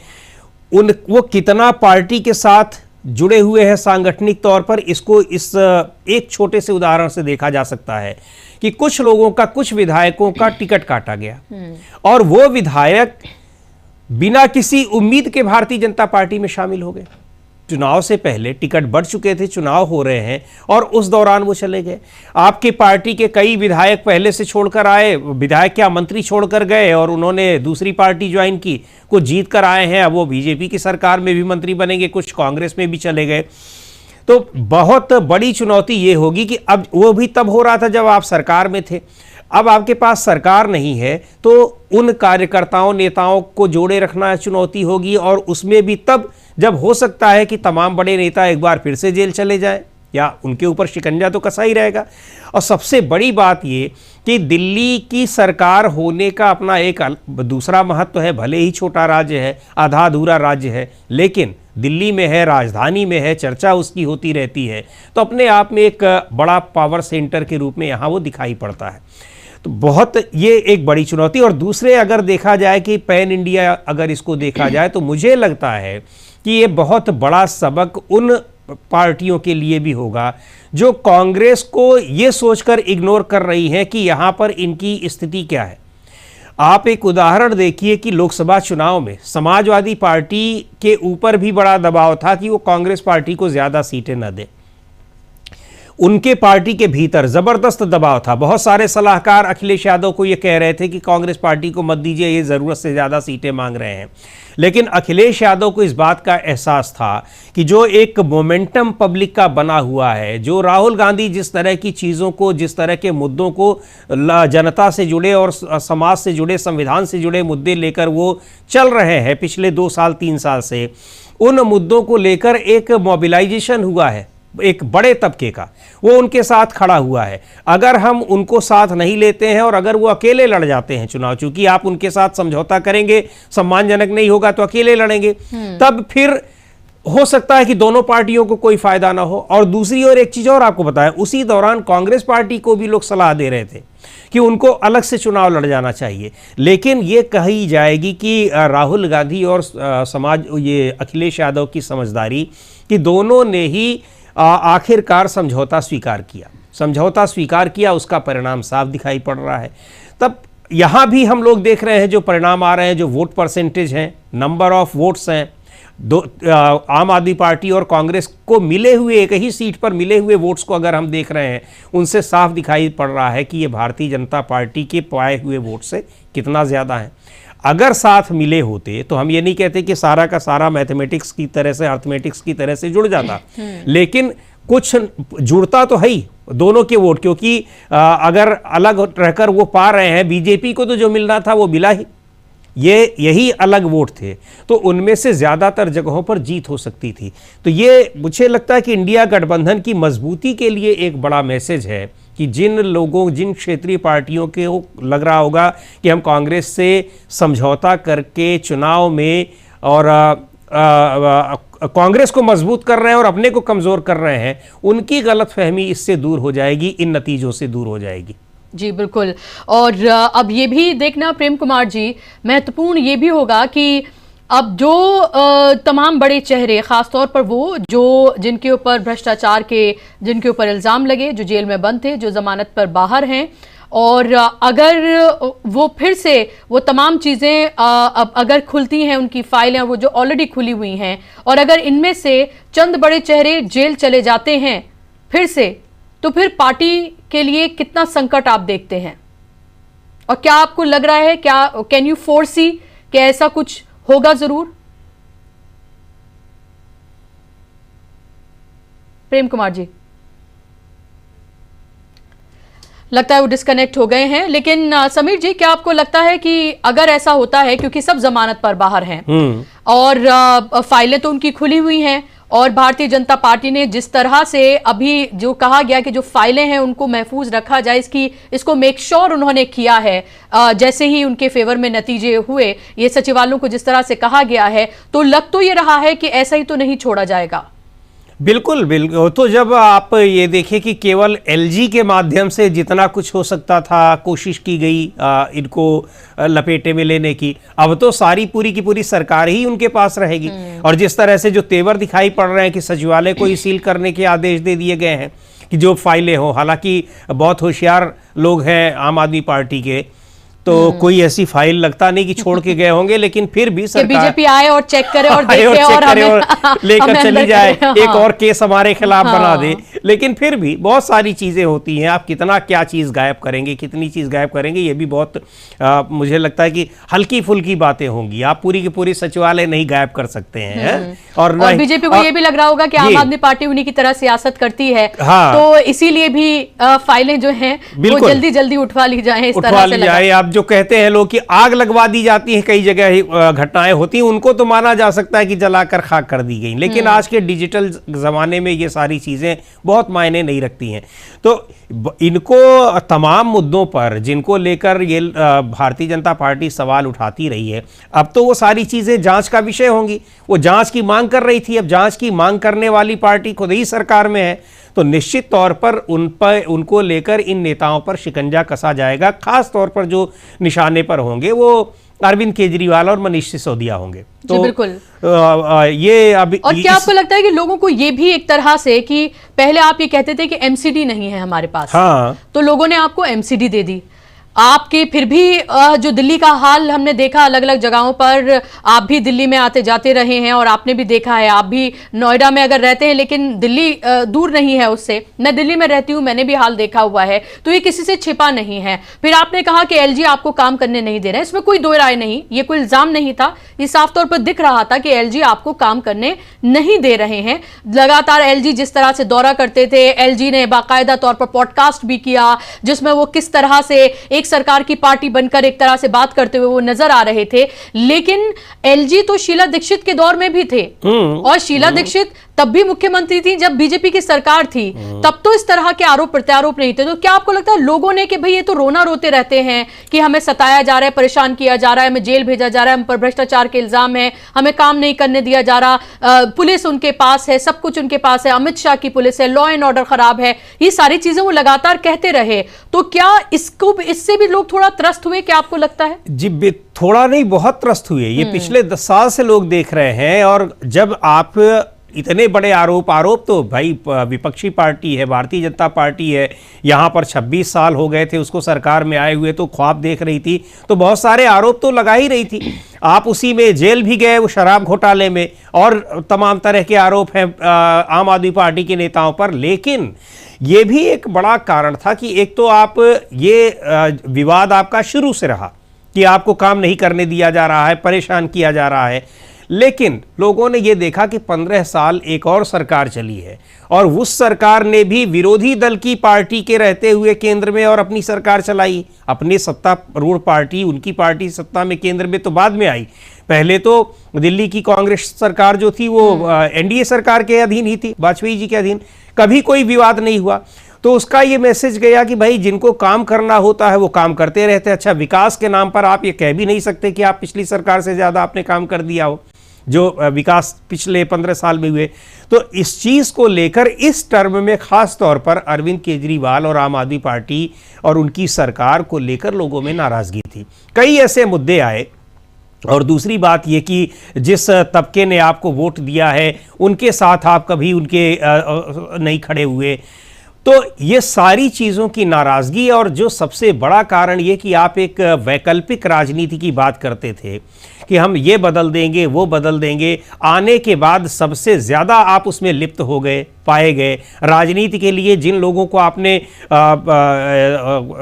वो कितना पार्टी के साथ जुड़े हुए हैं सांगठनिक तौर पर, इसको इस एक छोटे से उदाहरण से देखा जा सकता है कि कुछ लोगों का, कुछ विधायकों का टिकट काटा गया और वो विधायक बिना किसी उम्मीद के भारतीय जनता पार्टी में शामिल हो गए। चुनाव से पहले टिकट बढ़ चुके थे, चुनाव हो रहे हैं और उस दौरान वो चले गए। आपकी पार्टी के कई विधायक पहले से छोड़कर आए, विधायक क्या मंत्री छोड़कर गए और उन्होंने दूसरी पार्टी ज्वाइन की, कुछ जीत कर आए हैं, अब वो बीजेपी की सरकार में भी मंत्री बनेंगे, कुछ कांग्रेस में भी चले गए। तो बहुत बड़ी चुनौती ये होगी कि अब वो भी तब हो रहा था जब आप सरकार में थे, अब आपके पास सरकार नहीं है, तो उन कार्यकर्ताओं, नेताओं को जोड़े रखना चुनौती होगी। और उसमें भी तब जब हो सकता है कि तमाम बड़े नेता एक बार फिर से जेल चले जाएं या उनके ऊपर शिकंजा तो कसा ही रहेगा। और सबसे बड़ी बात ये कि दिल्ली की सरकार होने का अपना एक दूसरा महत्व है, भले ही छोटा राज्य है, आधा अधूरा राज्य है, लेकिन दिल्ली में है, राजधानी में है, चर्चा उसकी होती रहती है, तो अपने आप में एक बड़ा पावर सेंटर के रूप में यहाँ वो दिखाई पड़ता है। तो बहुत ये एक बड़ी चुनौती। और दूसरे अगर देखा जाए कि पैन इंडिया अगर इसको देखा जाए, तो मुझे लगता है कि ये बहुत बड़ा सबक उन पार्टियों के लिए भी होगा जो कांग्रेस को ये सोचकर इग्नोर कर रही हैं कि यहाँ पर इनकी स्थिति क्या है। आप एक उदाहरण देखिए कि लोकसभा चुनाव में समाजवादी पार्टी के ऊपर भी बड़ा दबाव था कि वो कांग्रेस पार्टी को ज़्यादा सीटें न दे। उनके पार्टी के भीतर जबरदस्त दबाव था, बहुत सारे सलाहकार अखिलेश यादव को ये कह रहे थे कि कांग्रेस पार्टी को मत दीजिए, ये ज़रूरत से ज़्यादा सीटें मांग रहे हैं। लेकिन अखिलेश यादव को इस बात का एहसास था कि जो एक मोमेंटम पब्लिक का बना हुआ है, जो राहुल गांधी जिस तरह की चीज़ों को, जिस तरह के मुद्दों को जनता से जुड़े और समाज से जुड़े, संविधान से जुड़े मुद्दे लेकर वो चल रहे हैं पिछले 2 साल 3 साल से, उन मुद्दों को लेकर एक मोबिलाइजेशन हुआ है एक बड़े तबके का, वो उनके साथ खड़ा हुआ है। अगर हम उनको साथ नहीं लेते हैं और अगर वो अकेले लड़ जाते हैं चुनाव, चूंकि आप उनके साथ समझौता करेंगे, सम्मानजनक नहीं होगा तो अकेले लड़ेंगे, तब फिर हो सकता है कि दोनों पार्टियों को कोई फायदा ना हो। और दूसरी ओर एक चीज और आपको बताएं, उसी दौरान कांग्रेस पार्टी को भी लोग सलाह दे रहे थे कि उनको अलग से चुनाव लड़ जाना चाहिए। लेकिन ये कही जाएगी कि राहुल गांधी और ये अखिलेश यादव की समझदारी कि दोनों ने ही आखिरकार समझौता स्वीकार किया, उसका परिणाम साफ दिखाई पड़ रहा है। तब यहाँ भी हम लोग देख रहे हैं जो परिणाम आ रहे हैं, जो वोट परसेंटेज हैं, नंबर ऑफ वोट्स हैं, आम आदमी पार्टी और कांग्रेस को मिले हुए, एक ही सीट पर मिले हुए वोट्स को अगर हम देख रहे हैं, उनसे साफ दिखाई पड़ रहा है कि ये भारतीय जनता पार्टी के पाए हुए वोट से कितना ज़्यादा है। अगर साथ मिले होते तो हम ये नहीं कहते कि सारा का सारा मैथमेटिक्स की तरह से, अर्थमेटिक्स की तरह से जुड़ जाता, लेकिन कुछ जुड़ता तो है ही दोनों के वोट, क्योंकि अगर अलग रहकर वो पा रहे हैं, बीजेपी को तो जो मिलना था वो मिला ही, यही अलग वोट थे, तो उनमें से ज़्यादातर जगहों पर जीत हो सकती थी। तो ये मुझे लगता है कि इंडिया गठबंधन की मजबूती के लिए एक बड़ा मैसेज है कि जिन क्षेत्रीय पार्टियों के लग रहा होगा कि हम कांग्रेस से समझौता करके चुनाव में और कांग्रेस को मजबूत कर रहे हैं और अपने को कमज़ोर कर रहे हैं, उनकी गलतफहमी इससे दूर हो जाएगी, इन नतीजों से दूर हो जाएगी। जी बिल्कुल। और अब ये भी देखना प्रेम कुमार जी, महत्वपूर्ण ये भी होगा कि अब जो तमाम बड़े चेहरे, खासतौर पर वो जो जिनके ऊपर भ्रष्टाचार के, जिनके ऊपर इल्ज़ाम लगे, जो जेल में बंद थे, जो जमानत पर बाहर हैं, और अगर वो फिर से वो तमाम चीज़ें अब अगर खुलती हैं, उनकी फाइलें वो जो ऑलरेडी खुली हुई हैं, और अगर इनमें से चंद बड़े चेहरे जेल चले जाते हैं फिर से, तो फिर पार्टी के लिए कितना संकट आप देखते हैं? और क्या आपको लग रहा है, क्या कैन यू फोरसी कि ऐसा कुछ होगा जरूर? प्रेम कुमार जी, लगता है वो डिस्कनेक्ट हो गए हैं। लेकिन समीर जी, क्या आपको लगता है कि अगर ऐसा होता है, क्योंकि सब जमानत पर बाहर हैं और फाइलें तो उनकी खुली हुई हैं, और भारतीय जनता पार्टी ने जिस तरह से अभी जो कहा गया कि जो फाइलें हैं उनको महफूज रखा जाए, इसको मेक श्योर उन्होंने किया है, जैसे ही उनके फेवर में नतीजे हुए, ये सचिवालयों को जिस तरह से कहा गया है, तो लग तो ये रहा है कि ऐसा ही तो नहीं छोड़ा जाएगा। बिल्कुल बिल्कुल। तो जब आप ये देखिए कि केवल एलजी के माध्यम से जितना कुछ हो सकता था कोशिश की गई इनको लपेटे में लेने की, अब तो सारी पूरी की पूरी सरकार ही उनके पास रहेगी। और जिस तरह से जो तेवर दिखाई पड़ रहे हैं कि सचिवालय को ही सील करने के आदेश दे दिए गए हैं कि जो फाइलें हो, हालांकि बहुत होशियार लोग हैं आम आदमी पार्टी के, तो कोई ऐसी फाइल लगता नहीं कि छोड़ के गए होंगे, लेकिन फिर भी सरकार बीजेपी आए और चेक करे और देखे और हमें लेकर चली जाए, एक हाँ। और केस हमारे खिलाफ बना दे। लेकिन फिर भी बहुत सारी चीजें होती हैं, आप कितना क्या चीज गायब करेंगे, कितनी चीज गायब करेंगे, ये भी बहुत मुझे लगता है कि हल्की फुल्की बातें होंगी। आप पूरी की पूरी सचिवालय नहीं गायब कर सकते हैं। और बीजेपी को ये भी लग रहा होगा कि आम आदमी पार्टी उन्हीं की तरह सियासत करती है, तो इसीलिए भी फाइलें जो हैं वो जल्दी जल्दी उठवा ली जाए, इस तरह से जाए। आप जो कहते हैं लोग कि आग लगवा दी जाती है, कई जगह घटनाएं होती हैं, उनको तो माना जा सकता है कि जलाकर खाक कर दी गई, लेकिन आज के डिजिटल जमाने में ये सारी चीजें बहुत मायने नहीं रखती हैं। तो इनको तमाम मुद्दों पर जिनको लेकर ये भारतीय जनता पार्टी सवाल उठाती रही है, अब तो वो सारी चीजें जांच का विषय होंगी। वो जांच की मांग कर रही थी, अब जांच की मांग करने वाली पार्टी खुद ही सरकार में है, तो निश्चित तौर पर उनको लेकर इन नेताओं पर शिकंजा कसा जाएगा। खास तौर पर जो निशाने पर होंगे वो अरविंद केजरीवाल और मनीष सिसोदिया होंगे। तो बिल्कुल ये अभी, और क्या आपको लगता है कि लोगों को ये भी एक तरह से कि पहले आप ये कहते थे कि एमसीडी नहीं है हमारे पास, हाँ, तो लोगों ने आपको एमसीडी दे दी, आपके फिर भी जो दिल्ली का हाल हमने देखा अलग अलग जगहों पर, आप भी दिल्ली में आते जाते रहे हैं और आपने भी देखा है, आप भी नोएडा में अगर रहते हैं, लेकिन दिल्ली दूर नहीं है उससे, मैं दिल्ली में रहती हूं, मैंने भी हाल देखा हुआ है, तो ये किसी से छिपा नहीं है। फिर आपने कहा कि एलजी आपको काम करने नहीं दे रहे हैं, इसमें कोई दो राय नहीं, ये कोई इल्जाम नहीं था, ये साफ तौर पर दिख रहा था कि एलजी आपको काम करने नहीं दे रहे हैं। लगातार एलजी जिस तरह से दौरा करते थे, एलजी ने बाकायदा तौर पर पॉडकास्ट भी किया जिसमें वो किस तरह से एक सरकार की पार्टी बनकर एक तरह से बात करते हुए वो नजर आ रहे थे। लेकिन एलजी तो शीला दीक्षित के दौर में भी थे, और शीला दीक्षित तब भी मुख्यमंत्री थी जब बीजेपी की सरकार थी, तब तो इस तरह के आरोप प्रत्यारोप नहीं थे। तो क्या आपको लगता है लोगों ने कि भाई ये तो रोना रोते रहते हैं कि हमें सताया जा रहा है, परेशान किया जा रहा है, हमें जेल भेजा जा रहा है, हम पर भ्रष्टाचार के इल्जाम है, हमें काम नहीं करने दिया जा रहा, पुलिस उनके पास है, सब कुछ उनके पास है, अमित शाह की पुलिस है, लॉ एंड ऑर्डर खराब है, ये सारी चीजें वो लगातार कहते रहे, तो क्या इससे भी लोग थोड़ा त्रस्त हुए? क्या आपको लगता है? जी, थोड़ा नहीं, बहुत त्रस्त हुए। ये पिछले 10 साल से लोग देख रहे हैं, और जब आप इतने बड़े आरोप तो भाई विपक्षी पार्टी है, भारतीय जनता पार्टी है, यहाँ पर 26 साल हो गए थे उसको सरकार में आए हुए, तो ख्वाब देख रही थी, तो बहुत सारे आरोप तो लगा ही रही थी। आप उसी में जेल भी गए वो शराब घोटाले में, और तमाम तरह के आरोप हैं आम आदमी पार्टी के नेताओं पर। लेकिन ये भी एक बड़ा कारण था कि एक तो आप ये विवाद आपका शुरू से रहा कि आपको काम नहीं करने दिया जा रहा है, परेशान किया जा रहा है, लेकिन लोगों ने ये देखा कि 15 साल एक और सरकार चली है, और उस सरकार ने भी विरोधी दल की पार्टी के रहते हुए केंद्र में और अपनी सरकार चलाई। अपनी सत्तारूढ़ पार्टी, उनकी पार्टी सत्ता में केंद्र में तो बाद में आई, पहले तो दिल्ली की कांग्रेस सरकार जो थी वो एनडीए सरकार के अधीन ही थी, वाजपेयी जी के अधीन, कभी कोई विवाद नहीं हुआ। तो उसका ये मैसेज गया कि भाई जिनको काम करना होता है वो काम करते रहते हैं। अच्छा, विकास के नाम पर आप ये कह भी नहीं सकते कि आप पिछली सरकार से ज़्यादा आपने काम कर दिया हो, जो विकास पिछले 15 साल में हुए। तो इस चीज़ को लेकर इस टर्म में खास तौर पर अरविंद केजरीवाल और आम आदमी पार्टी और उनकी सरकार को लेकर लोगों में नाराज़गी थी। कई ऐसे मुद्दे आए, और दूसरी बात ये कि जिस तबके ने आपको वोट दिया है उनके साथ आप कभी उनके नहीं खड़े हुए, तो ये सारी चीज़ों की नाराज़गी। और जो सबसे बड़ा कारण ये कि आप एक वैकल्पिक राजनीति की बात करते थे कि हम ये बदल देंगे वो बदल देंगे, आने के बाद सबसे ज़्यादा आप उसमें लिप्त हो गए पाए गए। राजनीति के लिए जिन लोगों को आपने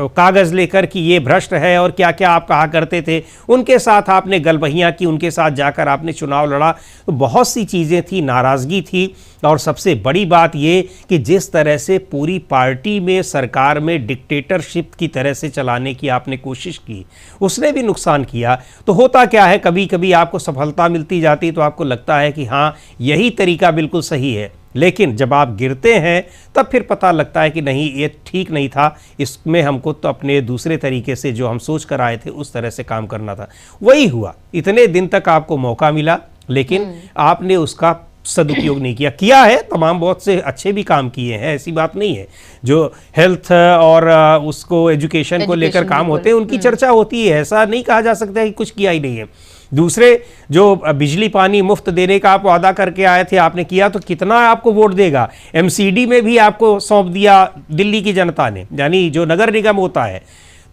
कागज लेकर कि ये भ्रष्ट है और क्या क्या आप कहा करते थे, उनके साथ आपने गलबहियां की, उनके साथ जाकर आपने चुनाव लड़ा। तो बहुत सी चीज़ें थी, नाराज़गी थी। और सबसे बड़ी बात ये कि जिस तरह से पूरी पार्टी में, सरकार में डिक्टेटरशिप की तरह से चलाने की आपने कोशिश की, उसने भी नुकसान किया। तो होता क्या है, कभी कभी आपको सफलता मिलती जाती तो आपको लगता है कि हाँ यही तरीका बिल्कुल सही है, लेकिन जब आप गिरते हैं तब फिर पता लगता है कि नहीं, ये ठीक नहीं था, इसमें हमको तो अपने दूसरे तरीके से जो हम सोच कर आए थे उस तरह से काम करना था। वही हुआ। इतने दिन तक आपको मौका मिला, लेकिन आपने उसका सदुपयोग नहीं किया है। तमाम बहुत से अच्छे भी काम किए हैं, ऐसी बात नहीं है। जो हेल्थ और उसको एजुकेशन को लेकर काम होते हैं उनकी चर्चा होती है, ऐसा नहीं कहा जा सकता कि कुछ किया ही नहीं है। दूसरे जो बिजली पानी मुफ्त देने का आप वादा करके आए थे, आपने किया, तो कितना आपको वोट देगा? एमसीडी में भी आपको सौंप दिया दिल्ली की जनता ने, यानी जो नगर निगम होता है।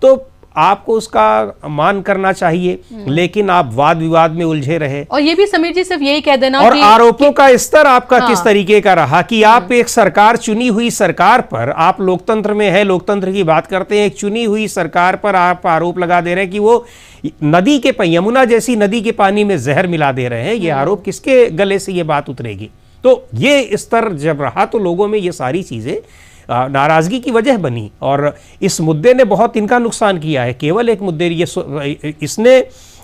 तो आपको उसका मान करना चाहिए, लेकिन आप वाद विवाद में उलझे रहे। और ये भी समीर जी सिर्फ यही कह देना और कि आरोपों का स्तर आपका किस तरीके का रहा कि आप एक सरकार, चुनी हुई सरकार पर, आप लोकतंत्र में है, लोकतंत्र की बात करते हैं, एक चुनी हुई सरकार पर आप आरोप लगा दे रहे हैं कि वो नदी के, यमुना जैसी नदी के पानी में जहर मिला दे रहे हैं। ये आरोप किसके गले से ये बात उतरेगी? तो ये स्तर जब रहा तो लोगों में ये सारी चीजें नाराजगी की वजह बनी, और इस मुद्दे ने बहुत इनका नुकसान किया है। केवल एक मुद्दे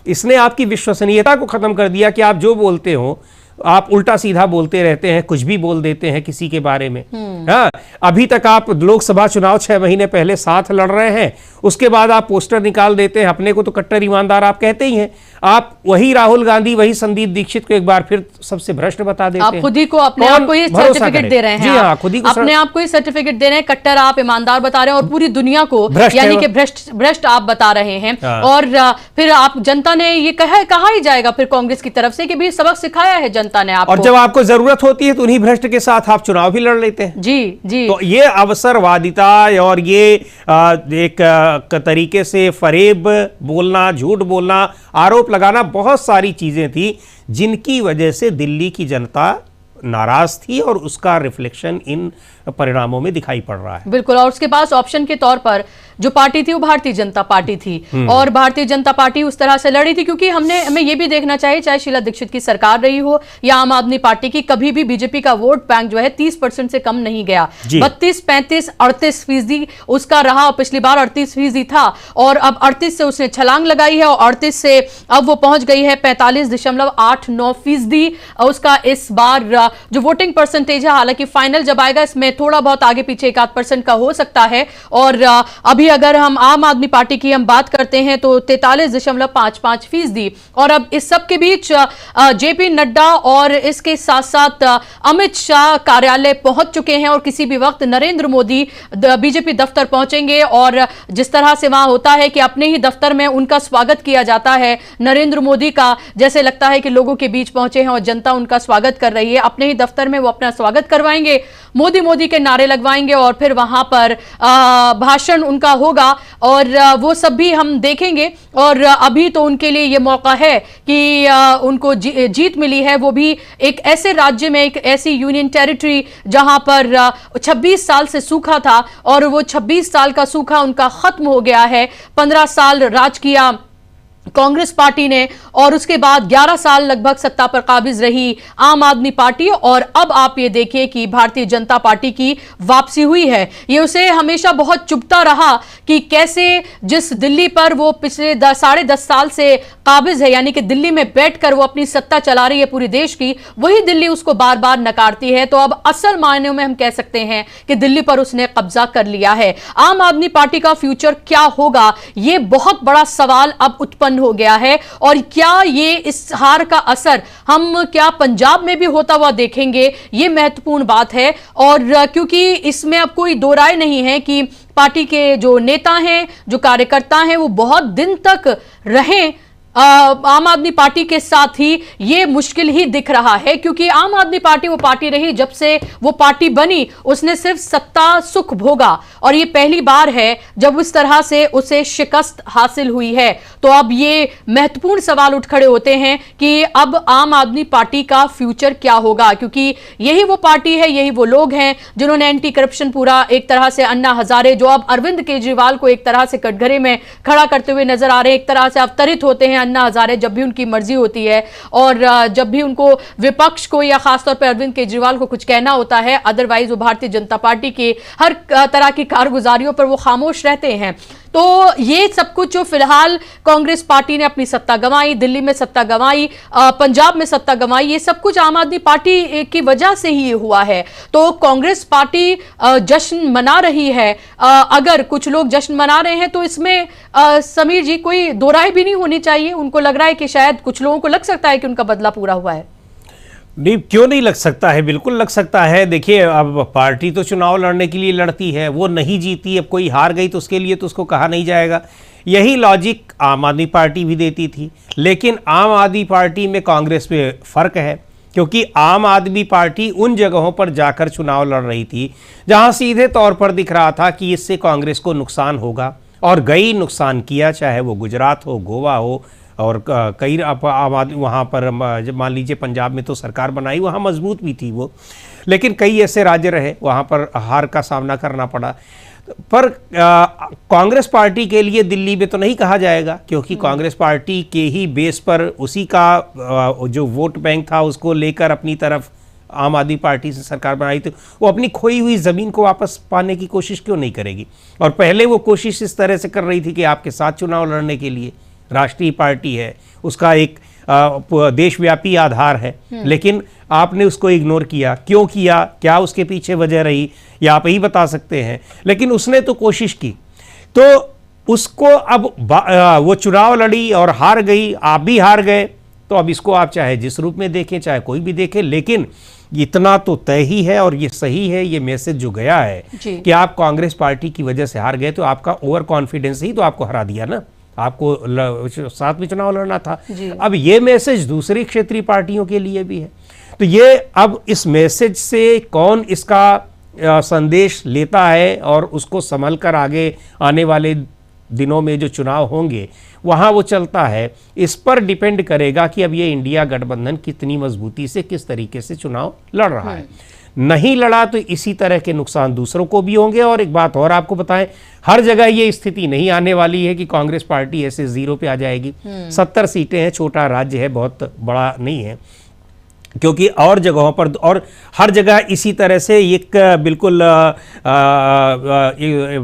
इसने आपकी विश्वसनीयता को खत्म कर दिया कि आप जो बोलते हो आप उल्टा सीधा बोलते रहते हैं, कुछ भी बोल देते हैं किसी के बारे में। हाँ, अभी तक आप लोकसभा चुनाव 6 महीने पहले साथ लड़ रहे हैं, उसके बाद आप पोस्टर निकाल देते हैं, अपने को तो कट्टर ईमानदार आप कहते ही हैं। आप वही राहुल गांधी, वही संदीप दीक्षित को एक बार फिर सबसे भ्रष्ट बता देते हैं। आप खुद ही को अपने आप को ये सर्टिफिकेट दे रहे हैं। जी हाँ, खुद ही को अपने आप को ये सर्टिफिकेट दे रहे हैं, कट्टर आप ईमानदार बता रहे हैं, और पूरी दुनिया को यानी कि भ्रष्ट आप बता रहे हैं। और फिर आप, जनता ने ये कहा ही जाएगा फिर कांग्रेस की तरफ से कि भी सबक सिखाया है जनता ने आपको। और जब आपको जरूरत होती है तो उन्हीं भ्रष्ट के साथ आप चुनाव भी लड़ लेते हैं। जी जी। तो ये अवसरवादिता और ये एक तरीके से फरेब बोलना, झूठ बोलना, आरोप लगाना, बहुत सारी चीजें थी जिनकी वजह से दिल्ली की जनता नाराज थी, और उसका रिफ्लेक्शन इन परिणामों में दिखाई पड़ रहा है। बिल्कुल। और उसके पास ऑप्शन के तौर पर जो पार्टी थी वो भारतीय जनता पार्टी थी, और भारतीय जनता पार्टी उस तरह से लड़ी थी क्योंकि हमें ये भी देखना चाहिए, चाहे शीला दीक्षित की सरकार रही हो या आम आदमी पार्टी की, कभी भी बीजेपी का वोट बैंक जो है 30% से कम नहीं गया। 32, 35, 38% उसका रहा, और पिछली बार 38% था, और अब 38 से उसने छलांग लगाई है, और 38 से अब वो पहुंच गई है 45.89%। उसका इस बार जो वोटिंग परसेंटेज है, हालांकि फाइनल जब आएगा इसमें थोड़ा बहुत आगे पीछे 1-8% का हो सकता है। और अभी अगर हम आम आदमी पार्टी की हम बात करते हैं तो 43.55%। और अब इस सब के बीच जेपी नड्डा और इसके साथ साथ अमित शाह कार्यालय पहुंच चुके हैं, और किसी भी वक्त नरेंद्र मोदी बीजेपी दफ्तर पहुंचेंगे। और जिस तरह से वहां होता है कि अपने ही दफ्तर में उनका स्वागत किया जाता है, नरेंद्र मोदी का जैसे लगता है कि लोगों के बीच पहुंचे हैं और जनता उनका स्वागत कर रही है, अपने ही दफ्तर में वो अपना स्वागत करवाएंगे, मोदी के नारे लगवाएंगे, और फिर वहां पर भाषण उनका होगा, और वो सब भी हम देखेंगे। और अभी तो उनके लिए ये मौका है कि उनको जीत मिली है, वो भी एक ऐसे राज्य में, एक ऐसी यूनियन टेरिटरी जहां पर 26 साल से सूखा था, और वो 26 साल का सूखा उनका खत्म हो गया है। 15 साल राज किया कांग्रेस पार्टी ने, और उसके बाद 11 साल लगभग सत्ता पर काबिज रही आम आदमी पार्टी, और अब आप ये देखिए कि भारतीय जनता पार्टी की वापसी हुई है। ये उसे हमेशा बहुत चुभता रहा कि कैसे जिस दिल्ली पर वो पिछले 10.5 साल से काबिज है, यानी कि दिल्ली में बैठकर वो अपनी सत्ता चला रही है पूरी देश की, वही दिल्ली उसको बार बार नकारती है। तो अब असल मायनों में हम कह सकते हैं कि दिल्ली पर उसने कब्जा कर लिया है। आम आदमी पार्टी का फ्यूचर क्या होगा, ये बहुत बड़ा सवाल अब उत्पन्न हो गया है। और क्या ये इस हार का असर हम क्या पंजाब में भी होता हुआ देखेंगे, ये महत्वपूर्ण बात है। और क्योंकि इसमें अब कोई दो राय नहीं है कि पार्टी के जो नेता हैं, जो कार्यकर्ता हैं, वो बहुत दिन तक रहें आम आदमी पार्टी के साथ ही ये मुश्किल ही दिख रहा है, क्योंकि आम आदमी पार्टी वो पार्टी रही जब से वो पार्टी बनी उसने सिर्फ सत्ता सुख भोगा, और ये पहली बार है जब उस तरह से उसे शिकस्त हासिल हुई है। तो अब ये महत्वपूर्ण सवाल उठ खड़े होते हैं कि अब आम आदमी पार्टी का फ्यूचर क्या होगा, क्योंकि यही वो पार्टी है, यही वो लोग हैं जिन्होंने एंटी करप्शन पूरा एक तरह से अन्ना हजारे जो अब अरविंद केजरीवाल को एक तरह से कटघरे में खड़ा करते हुए नजर आ रहे हैं, एक तरह से अवतरित होते हैं अन्ना हजारे जब भी उनकी मर्जी होती है, और जब भी उनको विपक्ष को या खासतौर पर अरविंद केजरीवाल को कुछ कहना होता है, अदरवाइज वो भारतीय जनता पार्टी की हर तरह की कारगुजारियों पर वो खामोश रहते हैं। तो ये सब कुछ जो फिलहाल कांग्रेस पार्टी ने अपनी सत्ता गंवाई, दिल्ली में सत्ता गंवाई, पंजाब में सत्ता गंवाई, ये सब कुछ आम आदमी पार्टी की वजह से ही हुआ है। तो कांग्रेस पार्टी जश्न मना रही है, अगर कुछ लोग जश्न मना रहे हैं तो इसमें समीर जी कोई दो राय भी नहीं होनी चाहिए। उनको लग रहा है कि शायद कुछ लोगों को लग सकता है कि उनका बदला पूरा हुआ है। नहीं, क्यों नहीं लग सकता है, बिल्कुल लग सकता है। देखिए, अब पार्टी तो चुनाव लड़ने के लिए लड़ती है, वो नहीं जीती, अब कोई हार गई तो उसके लिए तो उसको कहा नहीं जाएगा। यही लॉजिक आम आदमी पार्टी भी देती थी, लेकिन आम आदमी पार्टी में कांग्रेस में फ़र्क है, क्योंकि आम आदमी पार्टी उन जगहों पर जाकर चुनाव लड़ रही थी जहां सीधे तौर पर दिख रहा था कि इससे कांग्रेस को नुकसान होगा, और गई नुकसान किया, चाहे वो गुजरात हो, गोवा हो, और कई आम आदमी वहाँ पर मान लीजिए पंजाब में तो सरकार बनाई, वहाँ मजबूत भी थी वो, लेकिन कई ऐसे राज्य रहे वहाँ पर हार का सामना करना पड़ा। पर कांग्रेस पार्टी के लिए दिल्ली में तो नहीं कहा जाएगा, क्योंकि कांग्रेस पार्टी के ही बेस पर उसी का जो वोट बैंक था उसको लेकर अपनी तरफ आम आदमी पार्टी से सरकार बनाई, तो वो अपनी खोई हुई ज़मीन को वापस पाने की कोशिश क्यों नहीं करेगी। और पहले वो कोशिश इस तरह से कर रही थी कि आपके साथ चुनाव लड़ने के लिए, राष्ट्रीय पार्टी है, उसका एक देशव्यापी आधार है, लेकिन आपने उसको इग्नोर किया। क्यों किया, क्या उसके पीछे वजह रही, या आप ही बता सकते हैं, लेकिन उसने तो कोशिश की। तो उसको अब वो चुनाव लड़ी और हार गई, आप भी हार गए, तो अब इसको आप चाहे जिस रूप में देखें, चाहे कोई भी देखे, लेकिन इतना तो तय ही है और ये सही है, ये मैसेज जो गया है कि आप कांग्रेस पार्टी की वजह से हार गए, तो आपका ओवर कॉन्फिडेंस ही तो आपको हरा दिया ना, आपको साथ में चुनाव लड़ना था। अब ये मैसेज दूसरी क्षेत्रीय पार्टियों के लिए भी है, तो ये अब इस मैसेज से कौन इसका संदेश लेता है और उसको संभल कर आगे आने वाले दिनों में जो चुनाव होंगे वहाँ वो चलता है, इस पर डिपेंड करेगा कि अब ये इंडिया गठबंधन कितनी मजबूती से किस तरीके से चुनाव लड़ रहा है। नहीं लड़ा तो इसी तरह के नुकसान दूसरों को भी होंगे। और एक बात और आपको बताएं, हर जगह ये स्थिति नहीं आने वाली है कि कांग्रेस पार्टी ऐसे जीरो पे आ जाएगी। 70 सीटें हैं, छोटा राज्य है, बहुत बड़ा नहीं है, क्योंकि और जगहों पर और हर जगह इसी तरह से एक बिल्कुल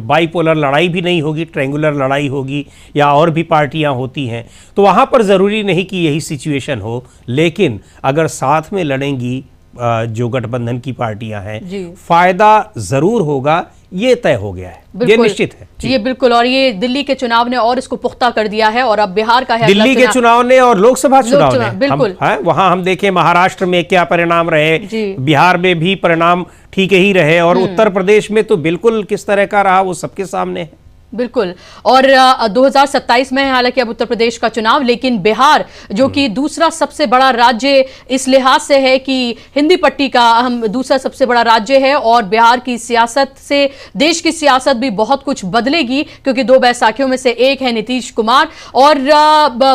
बाइपोलर लड़ाई भी नहीं होगी, ट्रायंगुलर लड़ाई होगी या और भी पार्टियां होती हैं, तो वहाँ पर ज़रूरी नहीं कि यही सिचुएशन हो। लेकिन अगर साथ में लड़ेंगी जो गठबंधन की पार्टियां हैं, फायदा जरूर होगा, ये तय हो गया है, ये निश्चित है। ये बिल्कुल, और ये दिल्ली के चुनाव ने और इसको पुख्ता कर दिया है, और अब बिहार का है दिल्ली के चुनाव ने और लोकसभा चुनाव ने, बिल्कुल वहां हम देखें महाराष्ट्र में क्या परिणाम रहे, बिहार में भी परिणाम ठीक ही रहे, और उत्तर प्रदेश में तो बिल्कुल किस तरह का रहा वो सबके सामने है। बिल्कुल, और 2027 में है हालांकि अब उत्तर प्रदेश का चुनाव, लेकिन बिहार जो कि दूसरा सबसे बड़ा राज्य इस लिहाज से है कि हिंदी पट्टी का हम दूसरा सबसे बड़ा राज्य है, और बिहार की सियासत से देश की सियासत भी बहुत कुछ बदलेगी, क्योंकि दो बैसाखियों में से एक है नीतीश कुमार, और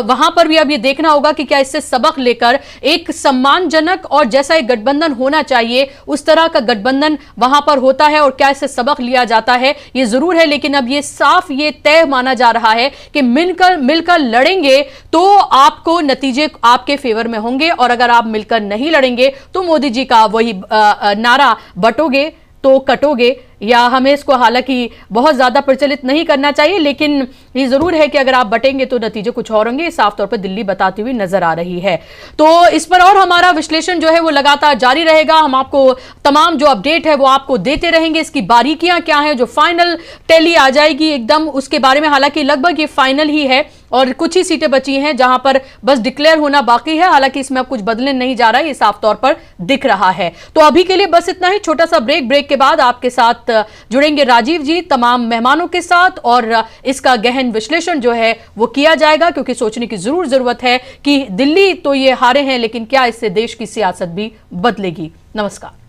वहां पर भी अब ये देखना होगा कि क्या इससे सबक लेकर एक सम्मानजनक और जैसा एक गठबंधन होना चाहिए उस तरह का गठबंधन वहां पर होता है, और क्या इससे सबक लिया जाता है, ये जरूर है। लेकिन अब ये साफ ये तय माना जा रहा है कि मिलकर लड़ेंगे तो आपको नतीजे आपके फेवर में होंगे, और अगर आप मिलकर नहीं लड़ेंगे तो मोदी जी का वही नारा बटोगे तो कटोगे, या हमें इसको हालांकि बहुत ज्यादा प्रचलित नहीं करना चाहिए, लेकिन ये जरूर है कि अगर आप बटेंगे तो नतीजे कुछ और होंगे, साफ तौर पर दिल्ली बताती हुई नजर आ रही है। तो इस पर और हमारा विश्लेषण जो है वो लगातार जारी रहेगा, हम आपको तमाम जो अपडेट है वो आपको देते रहेंगे। इसकी बारीकियां क्या है, जो फाइनल टैली आ जाएगी एकदम उसके बारे में, हालांकि लगभग ये फाइनल ही है, और कुछ ही सीटें बची हैं जहां पर बस डिक्लेयर होना बाकी है। हालांकि इसमें अब कुछ बदलने नहीं जा रहा है, ये साफ तौर पर दिख रहा है। तो अभी के लिए बस इतना ही, छोटा सा ब्रेक के बाद आपके साथ जुड़ेंगे राजीव जी तमाम मेहमानों के साथ, और इसका गहन विश्लेषण जो है वो किया जाएगा, क्योंकि सोचने की जरूरत है कि दिल्ली तो ये हारे हैं, लेकिन क्या इससे देश की सियासत भी बदलेगी। नमस्कार।